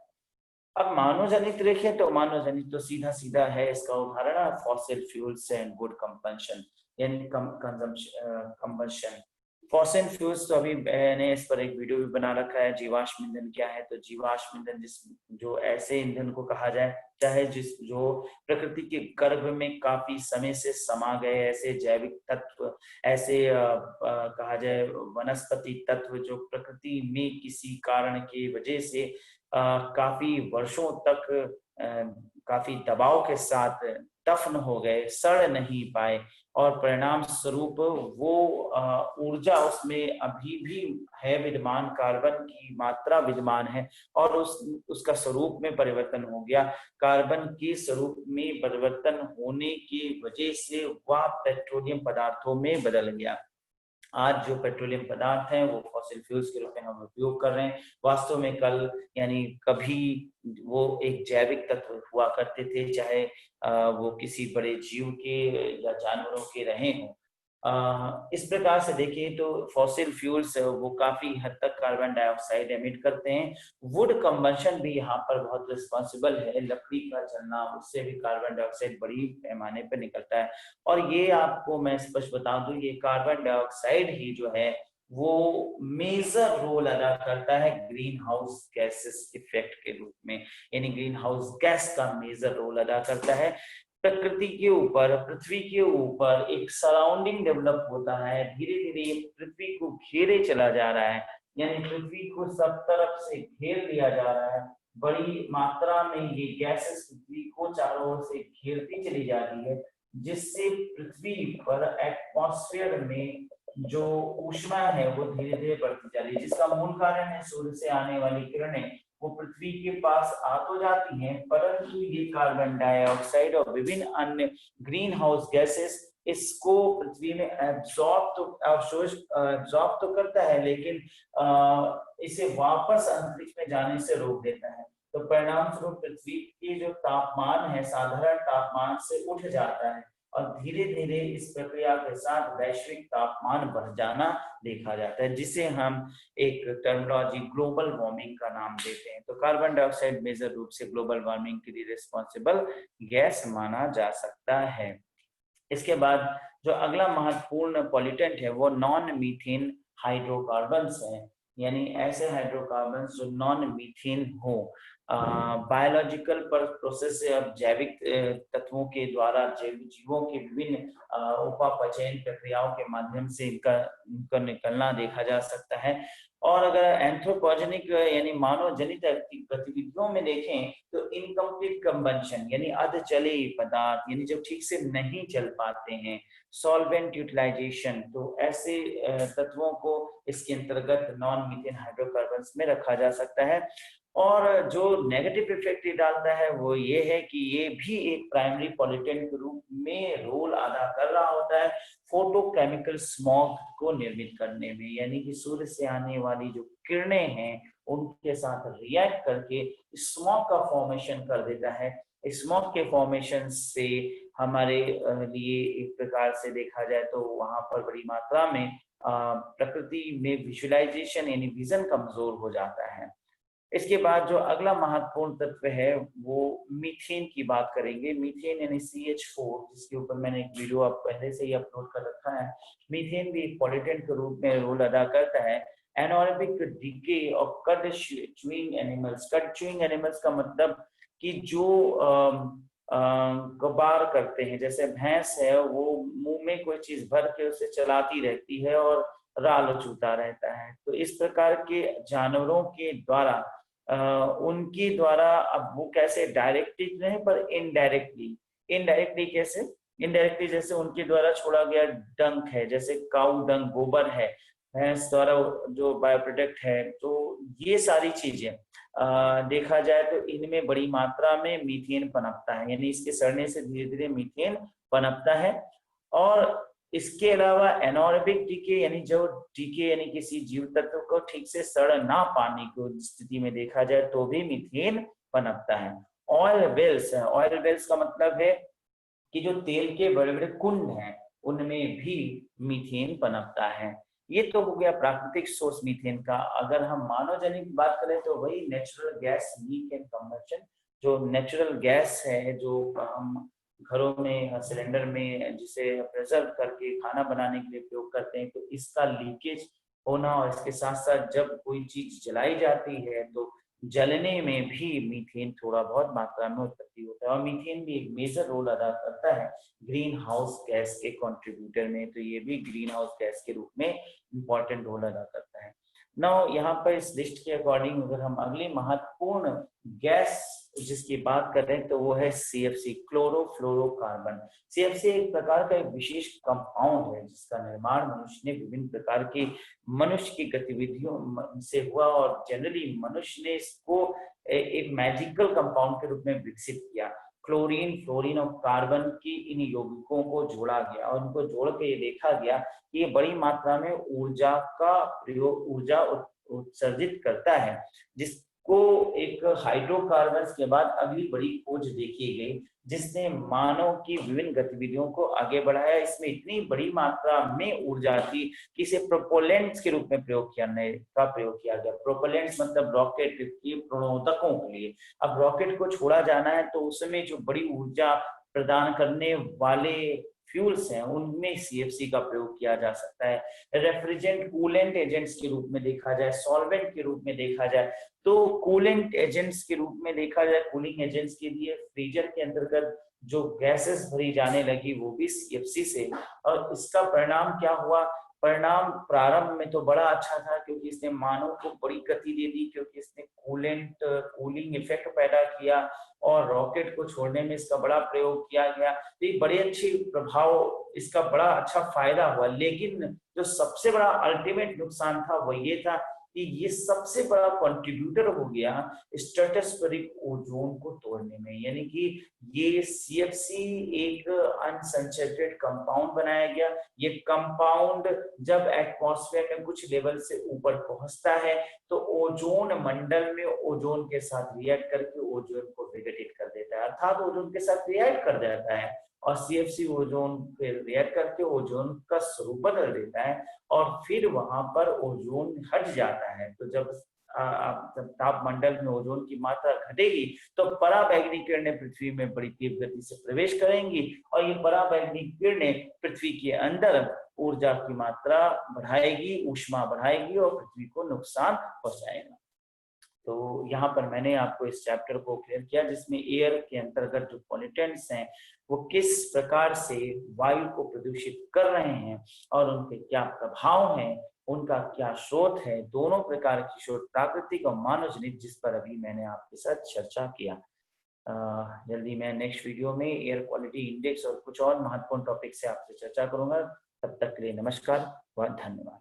अब मानव जनित देखें तो मानव जनित तो सीधा सीधा है, इसका उदाहरण fossil fuels and would combustion यानी कंबंशन। फॉसिल फ्यूल्स, तो अभी मैंने इस पर एक वीडियो भी बना रखा है, जीवाश्म ईंधन क्या है। तो जीवाश्म ईंधन जो ऐसे ईंधन को कहा जाए चाहे जो प्रकृति के गर्भ में काफी समय से समा गए ऐसे जैविक तत्व, ऐसे कहा जाए वनस्पति तत्व जो प्रकृति में किसी कारण की वजह से काफी वर्षों तक काफी दबाव के साथ दफन हो गए, सड़ नहीं पाए, और परिणाम स्वरूप वो ऊर्जा उसमें अभी भी है विद्यमान, कार्बन की मात्रा विद्यमान है, और उसका स्वरूप में परिवर्तन हो गया। कार्बन के स्वरूप में परिवर्तन होने की वजह से वह पेट्रोलियम पदार्थों में बदल गया। आज जो पेट्रोलियम पदार्थ हैं वो फॉसिल फ्यूल्स के रूप में हम उपयोग कर रहे हैं। वास्तव में कल यानी कभी वो एक जैविक तत्व हुआ करते थे, चाहे वो किसी बड़े जीव के या जानवरों के रहे हों। इस प्रकार से देखिए तो फॉसिल फ्यूल्स वो काफी हद तक कार्बन डाइऑक्साइड एमिट करते हैं। वुड कंबंशन भी यहाँ पर बहुत रिस्पॉन्सिबल है, लकड़ी का जलना, उससे भी कार्बन डाइऑक्साइड बड़ी पैमाने पर निकलता है। और ये आपको मैं स्पष्ट बता दूं, ये कार्बन डाइऑक्साइड ही जो है वो मेजर रोल अदा करता है ग्रीन हाउस गैसेस इफेक्ट के रूप में, यानी ग्रीन हाउस गैस का मेजर रोल अदा करता है। प्रकृति के ऊपर, पृथ्वी के ऊपर एक सराउंडिंग डेवलप होता है, धीरे धीरे पृथ्वी को घेरे चला जा रहा है, यानी पृथ्वी को सब तरफ से घेर लिया जा रहा है। बड़ी मात्रा में ये गैसेस पृथ्वी को चारों ओर से घेरती चली जा रही है, जिससे पृथ्वी पर एटमॉस्फेयर में जो ऊष्मा है वो धीरे धीरे बढ़ती जा रही है, जिसका मूल कारण है सूर्य से आने वाली किरणें। वो पृथ्वी के पास आ तो जाती हैं, परंतु ये कार्बन डाइऑक्साइड और विभिन्न अन्य ग्रीन हाउस गैसेस इसको पृथ्वी में एब्जॉर्ब तो करता है, लेकिन इसे वापस अंतरिक्ष में जाने से रोक देता है। तो परिणाम स्वरूप पृथ्वी की जो तापमान है साधारण तापमान से उठ जाता है, और धीरे धीरे इस प्रक्रिया के साथ वैश्विक तापमान बढ़ जाना देखा जाता है, जिसे हम एक टर्मिनोलॉजी ग्लोबल वार्मिंग का नाम देते हैं। तो कार्बन डाइऑक्साइड मेजर रूप से ग्लोबल वार्मिंग के लिए रिस्पॉन्सिबल गैस माना जा सकता है। इसके बाद जो अगला महत्वपूर्ण पॉल्यूटेंट है वो नॉन मीथेन हाइड्रोकार्बन्स हैं, यानी ऐसे हाइड्रोकार्बन्स जो नॉन मीथेन हो। बायोलॉजिकल प्रोसेस से अब जैविक तत्वों के द्वारा जीवों के विभिन्न उपापचयन प्रक्रियाओं के माध्यम से इनका निकलना देखा जा सकता है। और अगर एंथ्रोपोजेनिक यानी मानव जनित गतिविधियों में देखें तो इनकम्प्लीट कंबंशन यानी अर्धचले पदार्थ, यानी जब ठीक से नहीं चल पाते हैं, सॉल्वेंट यूटिलाइजेशन, तो ऐसे तत्वों को इसके अंतर्गत नॉन मीथेन हाइड्रोकार्बन्स में रखा जा सकता है। और जो नेगेटिव इफेक्ट ये डालता है वो ये है कि ये भी एक प्राइमरी पॉल्यूटेंट के रूप में रोल अदा कर रहा होता है फोटोकेमिकल स्मॉग को निर्मित करने में, यानी कि सूर्य से आने वाली जो किरणें हैं उनके साथ रिएक्ट करके स्मॉग का फॉर्मेशन कर देता है। स्मॉग के फॉर्मेशन से हमारे लिए एक प्रकार से देखा जाए तो वहां पर बड़ी मात्रा में प्रकृति में विजुअलाइजेशन यानी विजन कमजोर हो जाता है। इसके बाद जो अगला महत्वपूर्ण तत्व है वो मीथेन की बात करेंगे। मीथेन यानी CH4, जिसके ऊपर मैंने एक वीडियो आप पहले से ही अपलोड कर रखा है। मीथेन भी पॉल्यूटेंट के रूप में रोल अदा करता है। Anaerobic DK of cut chewing animals. Cut chewing animals का मतलब कि जो गबार करते हैं, जैसे भैंस है वो मुंह में कोई चीज भर के उसे चलाती रहती है और राल चूता रहता है। तो इस प्रकार के जानवरों के द्वारा उनके द्वारा अब वो कैसे डायरेक्टली नहीं पर इनडायरेक्टली कैसे, इनडायरेक्टली जैसे उनके द्वारा छोड़ा गया डंक है, जैसे काऊ डंक गोबर है, भैंस द्वारा जो बायो प्रोडक्ट है, तो ये सारी चीजें देखा जाए तो इनमें बड़ी मात्रा में मीथेन पनपता है, यानी इसके सड़ने से धीरे धीरे मीथेन पनपता है। और इसके अलावा एनारोबिक डीके यानी जो डीके यानी किसी जीव तत्व को ठीक से सड़ ना पाने की स्थिति में देखा जाए तो भी मीथेन पनपता है। ऑयल वेल्स है, ऑयल वेल्स का मतलब है कि जो तेल के बड़े बड़े कुंड हैं उनमें भी मीथेन पनपता है। ये तो हो गया प्राकृतिक सोर्स मीथेन का। अगर हम मानव जनित की बात करें तो वही natural gas leak and combustion, जो नेचुरल गैस है जो हम घरों में सिलेंडर में जिसे प्रिजर्व करके खाना बनाने के लिए प्रयोग करते हैं, तो इसका लीकेज होना और इसके साथ साथ जब कोई चीज जलाई जाती है तो जलने में भी मीथेन थोड़ा बहुत मात्रा में उत्पत्ति होता है, और मीथेन भी एक मेजर रोल अदा करता है ग्रीन हाउस गैस के कंट्रीब्यूटर में। तो ये भी ग्रीन हाउस गैस के रूप में इंपॉर्टेंट रोल अदा करता है। नाउ यहाँ पर इस लिस्ट के अकॉर्डिंग अगर हम अगली महत्वपूर्ण गैस जिसकी बात कर रहे हैं तो वो है CFC, क्लोरोफ्लोरोकार्बन। CFC एक प्रकार का एक विशेष कंपाउंड है जिसका निर्माण मनुष्य ने विभिन्न प्रकार की मनुष्य की गतिविधियों से हुआ, और जनरली मनुष्य ने इसको एक मैजिकल कंपाउंड के रूप में विकसित किया। क्लोरीन, फ्लोरीन और कार्बन की इन यौगिकों को जोड़ा गया और उनको जोड़ के ये देखा गया कि ये बड़ी मात्रा में ऊर्जा का प्रयोग, ऊर्जा उत्सर्जित करता है, जिसको एक हाइड्रोकार्बन के बाद अगली बड़ी खोज देखी गई जिसने मानव की विभिन्न गतिविधियों को आगे बढ़ाया। इसमें इतनी बड़ी मात्रा में ऊर्जा थी कि इसे प्रोपेलेंट्स के रूप में प्रयोग किया गया। प्रोपेलेंट्स मतलब रॉकेट के प्रणोदकों के लिए। अब रॉकेट को छोड़ा जाना है तो उसमें जो बड़ी ऊर्जा प्रदान करने वाले फ्यूल्स हैं उनमें CFC का प्रयोग किया जा सकता है। रेफ्रिजरेंट, कूलेंट एजेंट्स के रूप में देखा जाए, सॉल्वेंट के रूप में देखा जाए तो कूलेंट एजेंट्स के रूप में देखा जाए, कूलिंग एजेंट्स के लिए फ्रीजर के अंतर्गत जो गैसेस भरी जाने लगी वो भी CFC से। और इसका परिणाम क्या हुआ? परिणाम प्रारंभ में तो बड़ा अच्छा था क्योंकि इसने मानव को बड़ी गति दे दी, क्योंकि इसने कूलिंग इफेक्ट पैदा किया और रॉकेट को छोड़ने में इसका बड़ा प्रयोग किया गया। तो ये बड़े अच्छे प्रभाव, इसका बड़ा अच्छा फायदा हुआ। लेकिन जो सबसे बड़ा अल्टीमेट नुकसान था वो ये था कि ये सबसे बड़ा कंट्रीब्यूटर हो गया स्ट्रेटोस्फेरिक ओजोन को तोड़ने में। यानी कि ये CFC एक अनसैचुरेटेड कंपाउंड बनाया गया। ये कंपाउंड जब एटमॉस्फेयर में कुछ लेवल से ऊपर पहुंचता है तो ओजोन मंडल में ओजोन के साथ रिएक्ट करके ओजोन को विघटित कर देता है, अर्थात ओजोन के साथ रिएक्ट कर जाता है और CFC ओजोन पे रिएक्ट करके ओजोन का स्वरूप बदल देता है और फिर वहां पर ओजोन हट जाता है। तो जब तापमंडल में ओजोन की मात्रा घटेगी तो पराबैंगनी किरणें पृथ्वी में बड़ी तीव्र गति से प्रवेश करेंगी और ये पराबैंगनी किरणें पृथ्वी के अंदर ऊर्जा की मात्रा बढ़ाएगी, ऊष्मा बढ़ाएगी और पृथ्वी को नुकसान पहुंचाएगा। तो यहाँ पर मैंने आपको इस चैप्टर को क्लियर किया जिसमें एयर के अंतर्गत जो पॉल्यूटेंट्स हैं वो किस प्रकार से वायु को प्रदूषित कर रहे हैं और उनके क्या प्रभाव हैं, उनका क्या स्रोत है। दोनों प्रकार की स्रोत, प्राकृतिक और मानवजनित, जिस पर अभी मैंने आपके साथ चर्चा किया। जल्दी मैं नेक्स्ट वीडियो में एयर क्वालिटी इंडेक्स और कुछ और महत्वपूर्ण टॉपिक से आपसे चर्चा करूंगा। तब तक के लिए नमस्कार व धन्यवाद।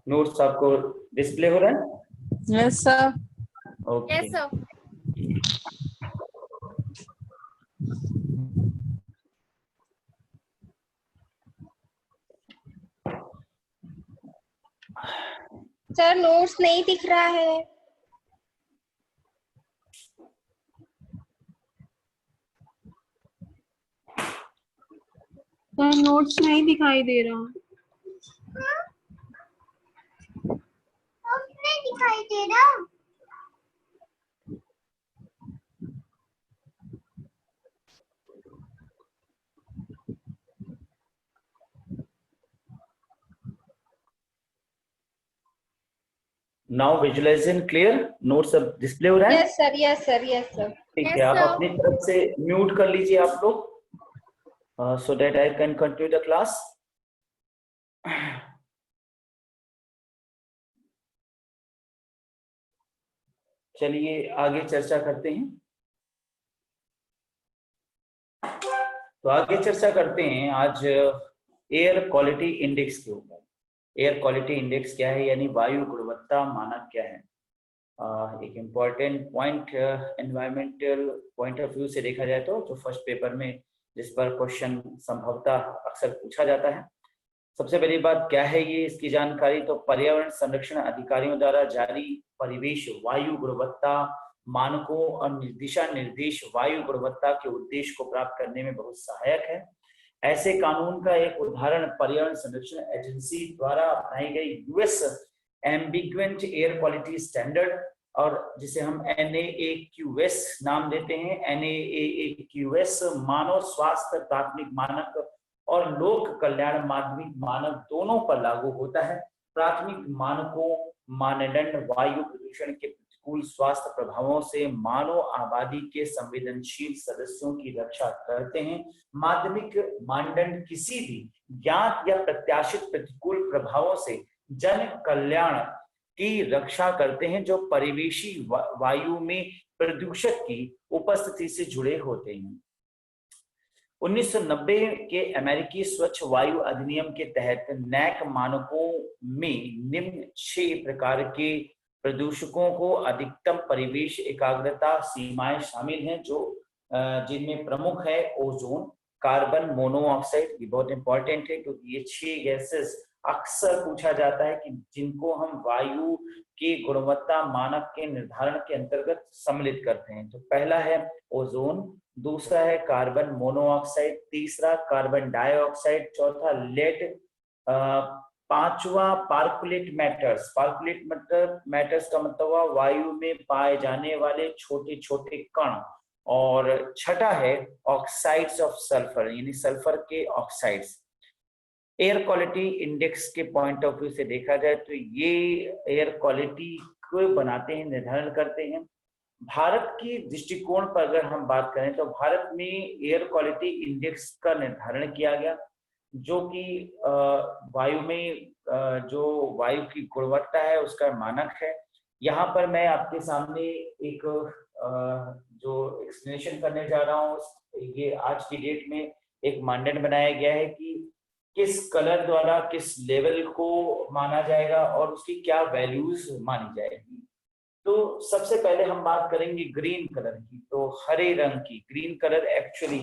नोट्स आपको डिस्प्ले हो रहा है? Yes sir. Okay. Yes sir. Sir notes नहीं दिख रहा है। सर नोट्स नहीं दिखाई दे रहा। नहीं दिखाई दे रहा। नाउ विजुअलाइजेशन क्लियर, नोट्स सब डिस्प्ले हो रहा है? Yes sir, yes sir, yes sir. ठीक है, आप अपनी तरफ से म्यूट कर लीजिए आप लोग so that I can continue the class. चलिए आगे चर्चा करते हैं। तो आगे चर्चा करते हैं आज एयर क्वालिटी इंडेक्स के ऊपर। एयर क्वालिटी इंडेक्स क्या है, यानी वायु गुणवत्ता मानक क्या है। एक important point environmental point of view से देखा जाए तो जो फर्स्ट पेपर में जिस पर क्वेश्चन संभवतः अक्सर पूछा जाता है। सबसे पहली बात क्या है ये, इसकी जानकारी तो पर्यावरण संरक्षण अधिकारियों द्वारा जारी परिवेश वायु गुणवत्ता मानकों और दिशा निर्देश वायु गुणवत्ता के उद्देश्य को प्राप्त करने में बहुत सहायक है। ऐसे कानून का एक उदाहरण पर्यावरण संरक्षण एजेंसी द्वारा अपनाई गई यूएस एम्बिगुएंट एयर क्वालिटी स्टैंडर्ड, और जिसे हम NAAQS नाम देते हैं। NAAQS मानव स्वास्थ्य प्राथमिक मानक और लोक कल्याण माध्यमिक मानक दोनों पर लागू होता है। प्राथमिक मानकों मानदंड वायु प्रदूषण के प्रतिकूल स्वास्थ्य प्रभावों से मानव आबादी के संवेदनशील सदस्यों की रक्षा करते हैं। माध्यमिक मानदंड किसी भी ज्ञात या प्रत्याशित प्रतिकूल प्रभावों से जन कल्याण की रक्षा करते हैं जो परिवेशी वायु में प्रदूषक की उपस्थिति से जुड़े होते हैं। 1990 के अमेरिकी स्वच्छ वायु अधिनियम के तहत NAAC मानकों में निम्न 6 प्रकार के प्रदूषकों को अधिकतम परिवेश एकाग्रता सीमाएं शामिल हैं, जो जिनमें प्रमुख है ओजोन, कार्बन मोनोऑक्साइड। ये बहुत इंपॉर्टेंट है क्योंकि ये 6 गैसेस अक्सर पूछा जाता है कि जिनको हम वायु की गुणवत्ता मानक के निर्धारण के अंतर्गत सम्मिलित करते हैं। तो पहला है ओजोन, दूसरा है कार्बन मोनोऑक्साइड, तीसरा कार्बन डाइऑक्साइड, चौथा लेड, पांचवा पार्कुलेट मैटर्स। पार्कुलेट मैटर्स का मतलब हुआ वायु में पाए जाने वाले छोटे छोटे कण, और छठा है ऑक्साइड्स ऑफ सल्फर यानी सल्फर के ऑक्साइड्स। एयर क्वालिटी इंडेक्स के पॉइंट ऑफ व्यू से देखा जाए तो ये एयर क्वालिटी को बनाते हैं, निर्धारण करते हैं। भारत की दृष्टिकोण पर अगर हम बात करें तो भारत में एयर क्वालिटी इंडेक्स का निर्धारण किया गया, जो कि वायु में जो वायु की गुणवत्ता है उसका मानक है। यहाँ पर मैं आपके सामने एक जो एक्सप्लेनेशन करने जा रहा हूँ, ये आज की डेट में एक मानदंड बनाया गया है कि किस कलर द्वारा किस लेवल को माना जाएगा और उसकी क्या वैल्यूज मानी जाएगी। तो सबसे पहले हम बात करेंगे ग्रीन कलर की। तो हरे रंग की green colour actually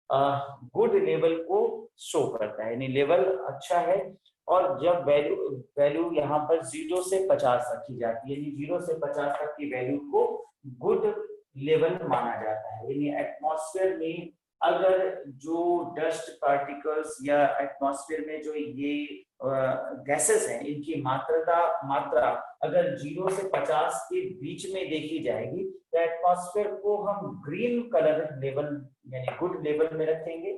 good level को शो करता है, यानी लेवल अच्छा है। और जब वैल्यू यहाँ पर 0 से 50 रखी जाती है, यानी 0 से 50 तक की वैल्यू को गुड लेवल माना जाता है। यानी एटमॉस्फेयर में अगर जो डस्ट पार्टिकल्स या एटमॉस्फेयर में जो ये गैसेस हैं इनकी मात्रा अगर 0 से 50 के बीच में देखी जाएगी तो एटमॉस्फेयर को हम ग्रीन कलर लेवल यानी गुड लेवल में रखेंगे।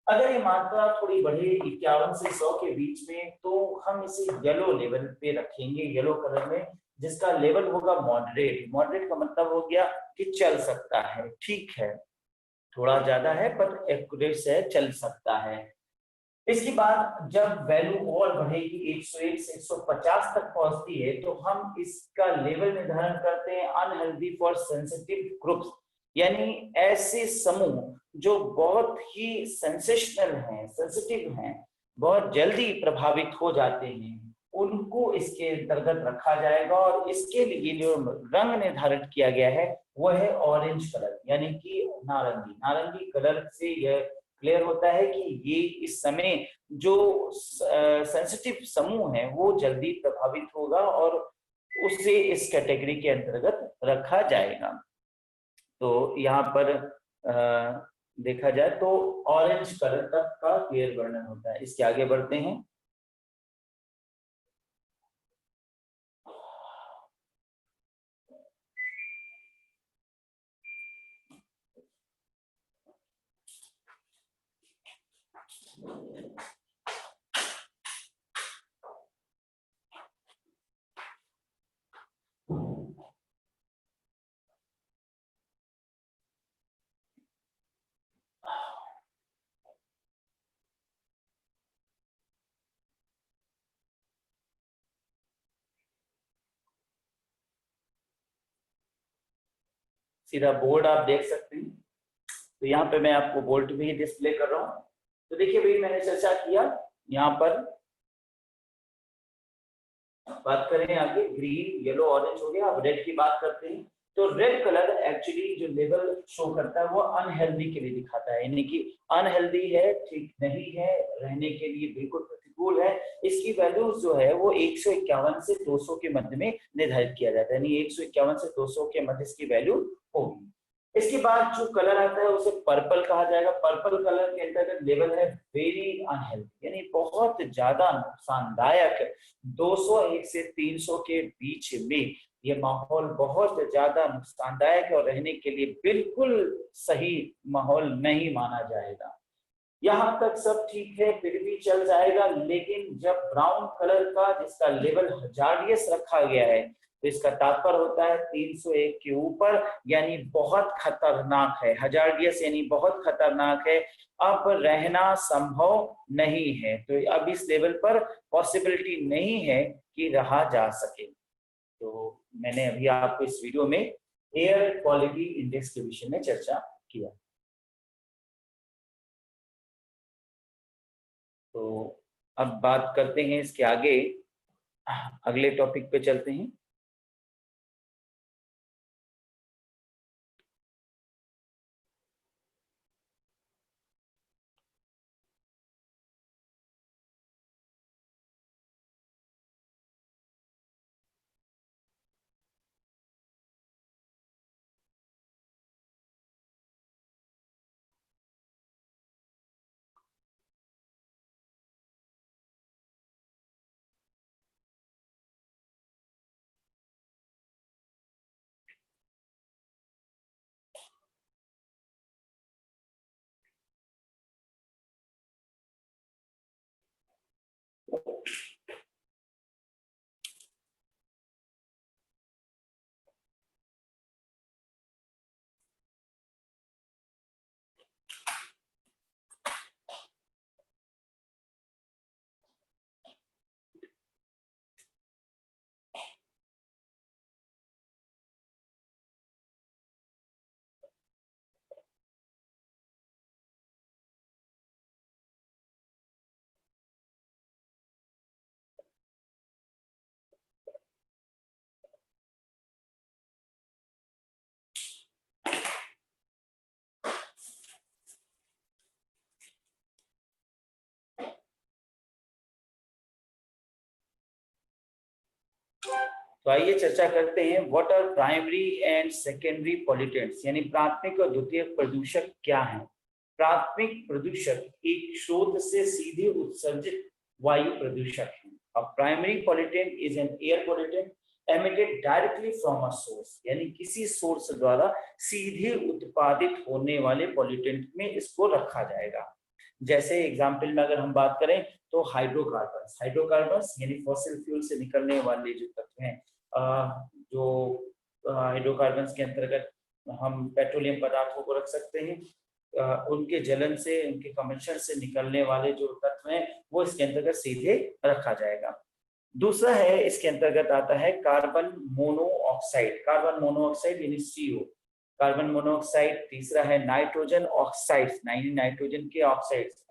अगर ये मात्रा थोड़ी बढ़े 51 से 100 के बीच में तो हम इसे येलो लेवल पे रखेंगे, येलो कलर में, जिसका लेवल होगा मॉडरेट। मॉडरेट का मतलब हो गया कि चल सकता है, ठीक है, थोड़ा ज्यादा है पर एक्यूरेट से चल सकता है। इसके बाद जब वैल्यू और बढ़ेगी 101 से 150 तक पहुंचती है तो हम इसका लेवल निर्धारण करते हैं अनहेल्दी फॉर सेंसिटिव ग्रुप्स, यानी ऐसे समूह जो बहुत ही सेंसेशनल हैं, सेंसिटिव हैं, बहुत जल्दी प्रभावित हो जाते हैं, उनको इसके अंतर्गत रखा जाएगा। और इसके लिए जो रंग निर्धारित किया गया है वो है ऑरेंज कलर, यानी कि नारंगी। नारंगी कलर से यह क्लियर होता है कि ये इस समय जो सेंसिटिव समूह है वो जल्दी प्रभावित होगा और उसे इस कैटेगरी के अंतर्गत रखा जाएगा। तो यहाँ पर देखा जाए तो ऑरेंज कलर तक का क्लियर वर्णन होता है। इसके आगे बढ़ते हैं। सीधा बोर्ड आप देख सकते हैं। तो यहाँ पे मैं आपको बोर्ड भी डिस्प्ले कर रहा हूँ। तो देखिए भाई, मैंने चर्चा किया यहाँ पर, बात करें आगे ग्रीन येलो ऑरेंज हो गया। अब रेड की बात करते हैं। तो रेड कलर एक्चुअली जो लेवल शो करता है वो अनहेल्दी के लिए दिखाता है, यानी कि अनहेल्दी है, ठीक नहीं है, रहने के लिए बिल्कुल प्रतिकूल रूल है, इसकी वैल्यू जो है वो 151 से 200 के मध्य में निर्धारित किया जाता है, यानी 151 से 200 के मध्य इसकी वैल्यू होगी। इसके बाद जो कलर आता है उसे पर्पल कहा जाएगा। पर्पल कलर के अंतर्गत लेवल है वेरी अनहेल्थी, यानी बहुत ज्यादा नुकसानदायक। 201 से 300 के बीच में ये माहौल बहुत ज्यादा नुकसानदायक है और रहने के लिए बिल्कुल सही माहौल नहीं माना जाएगा। यहाँ तक सब ठीक है, फिर भी चल जाएगा, लेकिन जब ब्राउन कलर का जिसका लेवल हजार्डियस रखा गया है तो इसका तात्पर्य होता है 301 के ऊपर, यानी बहुत खतरनाक है। हजार्डियस यानी बहुत खतरनाक है, अब रहना संभव नहीं है। तो अब इस लेवल पर पॉसिबिलिटी नहीं है कि रहा जा सके। तो मैंने अभी आपको इस वीडियो में एयर क्वालिटी इंडेक्स के विषय में चर्चा किया। तो अब बात करते हैं इसके आगे, अगले टॉपिक पे चलते हैं। तो आइए चर्चा करते हैं what are primary and secondary pollutants, यानी प्राथमिक और द्वितीयक प्रदूषक क्या हैं। प्राथमिक प्रदूषक एक स्रोत से सीधे उत्सर्जित वायु प्रदूषक है। A primary pollutant is an air pollutant emitted directly from a source, यानी किसी सोर्स द्वारा सीधे उत्पादित होने वाले पॉल्यूटेंट में इसको रखा जाएगा। जैसे एग्जाम्पल में अगर हम बात करें तो हाइड्रोकार्बन्स यानी फॉसिल फ्यूल से निकलने वाले जो तत्व हैं, जो हाइड्रोकार्बन्स के अंतर्गत हम पेट्रोलियम पदार्थों को रख सकते हैं, उनके जलन से, उनके कम्बशन से निकलने वाले जो तत्व हैं वो इसके अंतर्गत सीधे रखा जाएगा। दूसरा है, इसके अंतर्गत आता है कार्बन मोनोऑक्साइड, कार्बन मोनोऑक्साइड यानी CO, कार्बन मोनोऑक्साइड। तीसरा है नाइट्रोजन ऑक्साइड्स, नाइट्रोजन के ऑक्साइड्स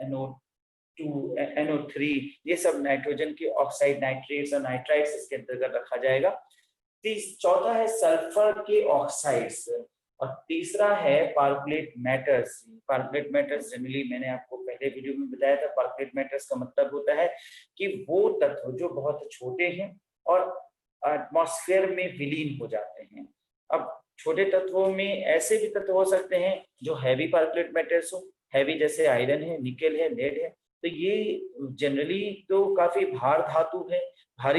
NO2, NO3, ये सब नाइट्रोजन के ऑक्साइड, नाइट्रेट्स और नाइट्राइड्स इसके अंतर्गत रखा जाएगा। चौथा है सल्फर के ऑक्साइड्स और तीसरा है पार्कुलेट मैटर्स। पार्कुलेट मैटर्स जनरली मैंने आपको पहले वीडियो में बताया था, पार्कुलेट मैटर्स का मतलब होता है कि वो तत्व जो बहुत छोटे हैं और एटमॉस्फेयर में विलीन हो जाते हैं। अब छोटे तत्वों में ऐसे भी तत्व हो सकते हैं जो हैवी पार्कुलेट मैटर्स हो, हैवी जैसे आयरन है, निकेल है, लेड है, तो ये जनरली तो काफी भारी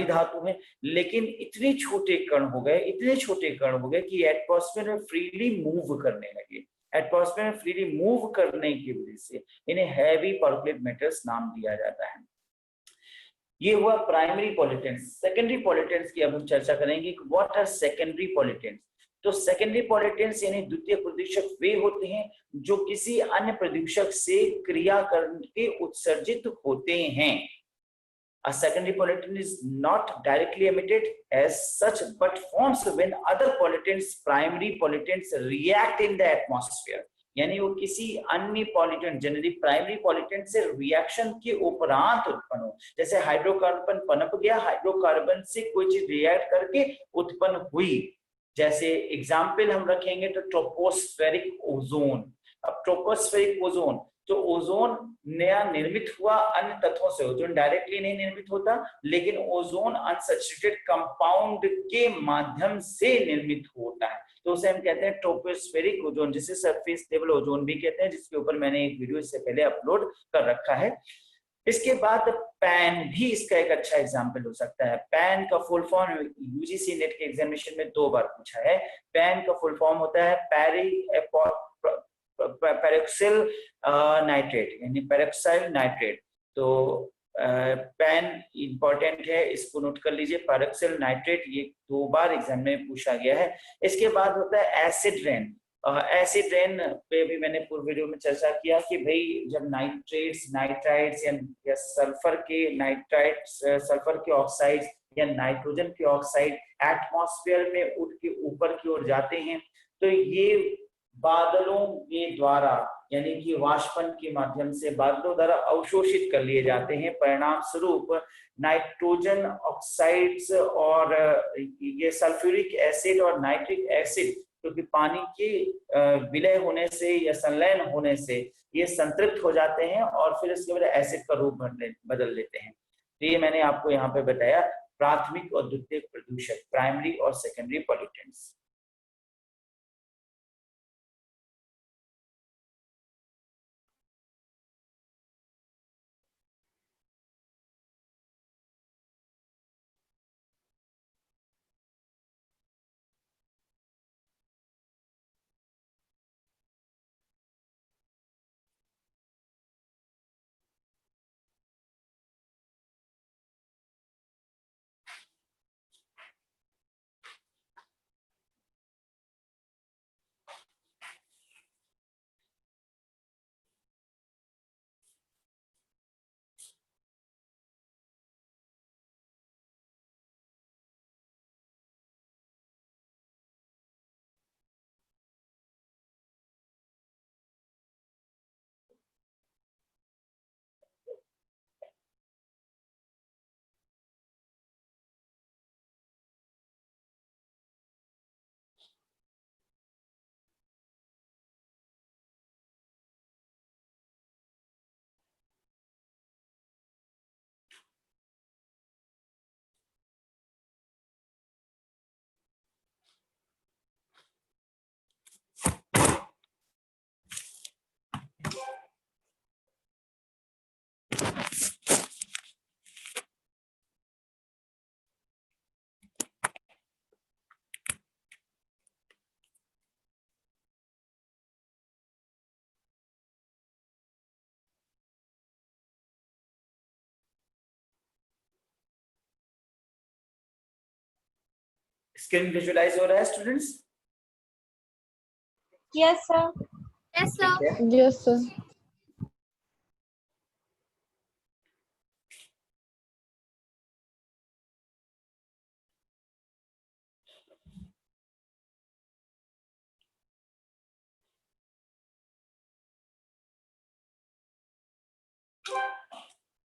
धातु है, लेकिन इतने छोटे कण हो गए कि एटमॉस्फेयर में फ्रीली मूव करने लगे। एटमॉस्फेयर में फ्रीली मूव करने की वजह से इन्हें हैवी पार्कुलेट मैटर्स नाम दिया जाता है। ये हुआ प्राइमरी पॉल्यूटेंट्स। सेकेंडरी पॉल्यूटेंट्स की अब हम चर्चा करेंगे कि व्हाट आर सेकेंडरी पॉल्यूटेंट्स। तो सेकेंडरी पॉल्यूटेंट्स यानी द्वितीय प्रदूषक वे होते हैं जो किसी अन्य प्रदूषक से क्रिया करके उत्सर्जित होते हैं। A secondary pollutant is not directly emitted as such, but forms when other pollutants, primary pollutants, react in the atmosphere. यानी वो किसी अन्य पॉल्यूटेंट, जनरली प्राइमरी पॉल्यूटेंट से रिएक्शन के उपरांत उत्पन्न हो। जैसे हाइड्रोकार्बन पनप गया, हाइड्रोकार्बन से कोई चीज रिएक्ट करके उत्पन्न हुई। जैसे एग्जाम्पल हम रखेंगे तो ट्रोपोस्फेरिक ओजोन। अब ट्रोपोस्फेरिक ओजोन तो ओजोन नया निर्मित हुआ अन्य तत्वों से, ओजोन डायरेक्टली नहीं निर्मित होता, लेकिन ओजोन अनसैचुरेटेड कंपाउंड के माध्यम से निर्मित होता है, तो उसे हम कहते हैं ट्रोपोस्फेरिक ओजोन, जिसे सरफेस लेवल ओजोन भी कहते हैं, जिसके ऊपर मैंने एक वीडियो इससे पहले अपलोड कर रखा है। इसके बाद पैन भी इसका एक अच्छा एग्जाम्पल हो सकता है। पैन का फुल फॉर्म यूजीसी नेट के एग्जामिनेशन में 2 बार पूछा है। पैन का फुल फॉर्म होता है पेरोक्सिल नाइट्रेट, यानी पेरोक्साइल नाइट्रेट। तो पैन इंपॉर्टेंट है, इसको नोट कर लीजिए, पेरोक्सिल नाइट्रेट, ये 2 बार एग्जाम में पूछा गया है। इसके बाद होता है एसिड रेन। एसिड रेन पे भी मैंने पूर्व वीडियो में चर्चा किया कि भाई जब नाइट्रेट्स, नाइट्राइड्स या सल्फर के नाइट्राइड्स, सल्फर के ऑक्साइड या नाइट्रोजन के ऑक्साइड एटमॉस्फेयर में उठ के ऊपर की ओर जाते हैं, तो ये बादलों के द्वारा, यानी कि वाष्पन के माध्यम से बादलों द्वारा अवशोषित कर लिए जाते हैं। परिणाम स्वरूप नाइट्रोजन ऑक्साइड्स और ये सल्फ्यूरिक एसिड और नाइट्रिक एसिड, क्योंकि पानी के विलय होने से या संलयन होने से ये संतृप्त हो जाते हैं और फिर इसके बाद एसिड का रूप बदल लेते हैं। तो ये मैंने आपको यहाँ पे बताया प्राथमिक और द्वितीयक प्रदूषक, प्राइमरी और सेकेंडरी पॉल्यूटेंट्स। स्क्रीन विजुअलाइज हो रहा है स्टूडेंट्स? Yes sir. यस ठीक है। Yes sir.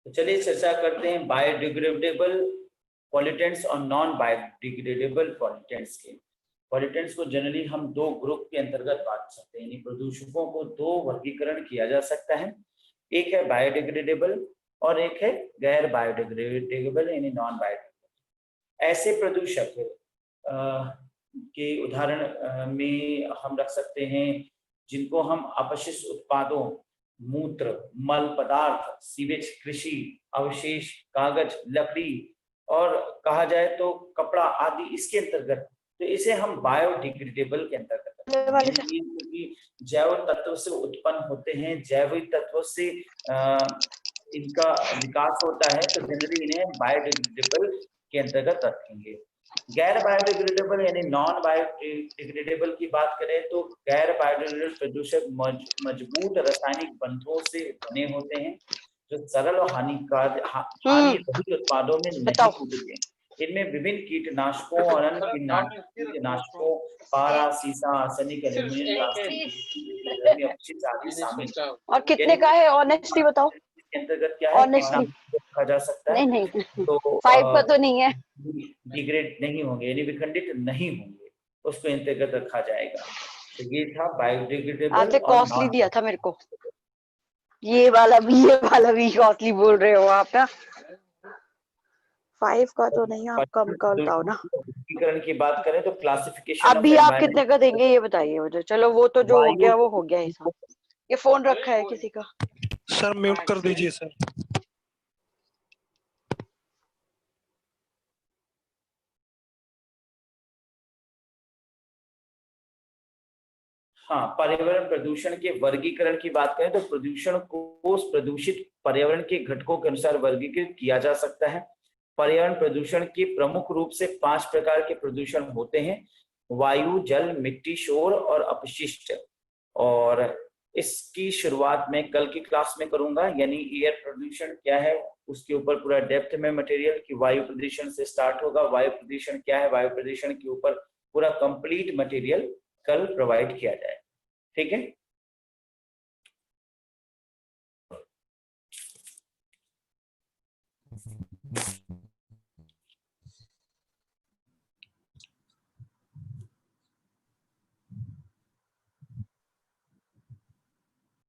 तो चलिए चर्चा करते हैं बायोडिग्रेडेबल पॉल्यूटेंट्स और नॉन बायोडिग्रेडेबल पॉल्यूटेंट्स के। पॉल्यूटेंट्स को जनरली हम 2 ग्रुप के अंतर्गत बांट सकते हैं, यानी प्रदूषकों को 2 वर्गीकरण किया जा सकता है। एक है बायोडिग्रेडेबल और एक है गैर बायोडिग्रेडेबल, यानी नॉन बायोडिग्रेडेबल। ऐसे प्रदूषक के उदाहरण में हम रख सकते हैं जिनको हम अपशिष्ट उत्पादों, मूत्र, मल पदार्थ, सीवेज, कृषि अवशेष, कागज, लकड़ी और कहा जाए तो कपड़ा आदि इसके अंतर्गत, तो इसे हम बायोडिग्रेडेबल के अंतर्गत क्योंकि जैव तत्व से उत्पन्न होते हैं, जैविक तत्वों से इनका विकास होता है, तो जनरली इन्हें बायोडिग्रेडेबल के अंतर्गत रखेंगे। गैर बायोडिग्रेडेबल यानी नॉन बायोडिग्रेडेबल की बात करें तो गैर बायोडिग्रेडेबल प्रदूषक मजबूत रासायनिक बंधों से बने होते हैं जो सरल और हानिरहित उत्पादों में नहीं टूटते। इनमें विभिन्न कीटनाशकों और अन्य कीटनाशकों, पारा, सीसा, आर्सेनिक, एल्यूमिनियम, प्लास्टिक आदि शामिल। और कितने का है ऑनेस्टली बताओ? इसके अंतर्गत क्या है रखा जा सकता है? नहीं तो 5 का तो नहीं है, डिग्रेड नहीं होंगे यानी विखंडित नहीं होंगे, उसको अंतर्गत रखा जाएगा। तो ये था बायोडिग्रेडेबल। आपने कॉस्टली दिया था मेरे को। ये वाला भी कॉस्टली बोल रहे हो आप ना। 5 का तो नहीं, आप कम का बताओ ना। वर्गीकरण की बात करें तो क्लासिफिकेशन अभी आप कितने का देंगे ये बताइए मुझे। चलो वो तो जो हो गया हिसाब। ये फोन रखा है किसी का। सर म्यूट कर दीजिए सर। हाँ, पर्यावरण प्रदूषण के वर्गीकरण की बात करें तो प्रदूषण को उस प्रदूषित पर्यावरण के घटकों के अनुसार वर्गीकृत किया जा सकता है। पर्यावरण प्रदूषण के प्रमुख रूप से 5 प्रकार के प्रदूषण होते हैं: वायु, जल, मिट्टी, शोर और अपशिष्ट। और इसकी शुरुआत में कल की क्लास में करूंगा, यानी एयर प्रदूषण क्या है उसके ऊपर पूरा डेप्थ में मटेरियल कि वायु प्रदूषण से स्टार्ट होगा, वायु प्रदूषण क्या है, वायु प्रदूषण के ऊपर पूरा कंप्लीट मटेरियल कल प्रोवाइड किया जाए। ठीक है।